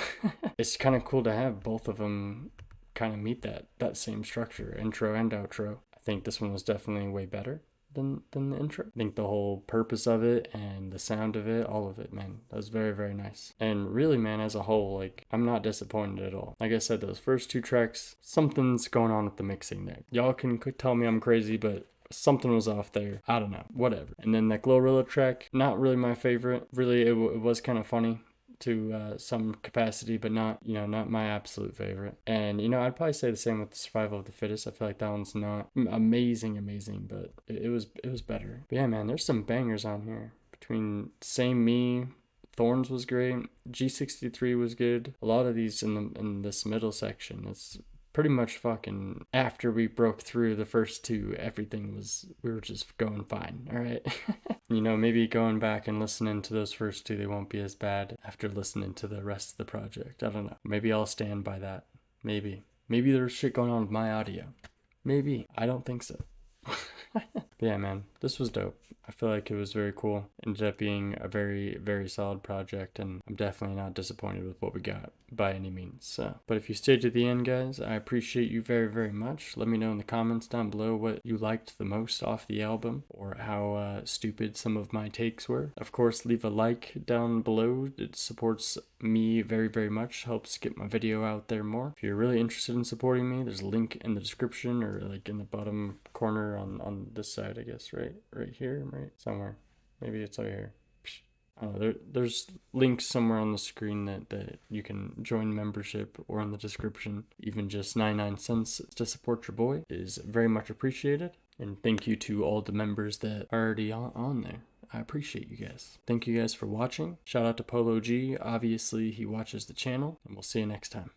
it's kind of cool to have both of them kind of meet that same structure, intro and outro. I think this one was definitely way better than the intro. I think the whole purpose of it and the sound of it, all of it, man, that was very, very nice. And really, man, as a whole, like, I'm not disappointed at all. Like I said, those first 2 tracks, something's going on with the mixing there. Y'all can tell me I'm crazy, but something was off there. I don't know, whatever. And then that Glorilla track, not really my favorite. Really, it was kind of funny to some capacity, but not my absolute favorite. And I'd probably say the same with the Survival of the Fittest. I feel like that one's not amazing, but it was better. But yeah, man, there's some bangers on here. Between Same Me, Thorns was great, G63 was good. A lot of these in this middle section, it's pretty much fucking after we broke through the first 2, we were just going fine, all right? Maybe going back and listening to those first 2, they won't be as bad after listening to the rest of the project. I don't know. Maybe I'll stand by that. Maybe there's shit going on with my audio. Maybe. I don't think so. Yeah, man, this was dope. I feel like it was very cool. Ended up being a very, very solid project, and I'm definitely not disappointed with what we got by any means. But if you stayed to the end, guys, I appreciate you very, very much. Let me know in the comments down below what you liked the most off the album, or how stupid some of my takes were. Of course, leave a like down below. It supports me very, very much, helps get my video out there more. If you're really interested in supporting me, there's a link in the description, or like in the bottom corner on this side, I guess, right here, right somewhere. Maybe it's over here. I don't know, there's links somewhere on the screen that you can join membership, or in the description. Even just 99 cents to support your boy is very much appreciated. And thank you to all the members that are already on there. I appreciate you guys. Thank you guys for watching. Shout out to Polo G. Obviously, he watches the channel, and we'll see you next time.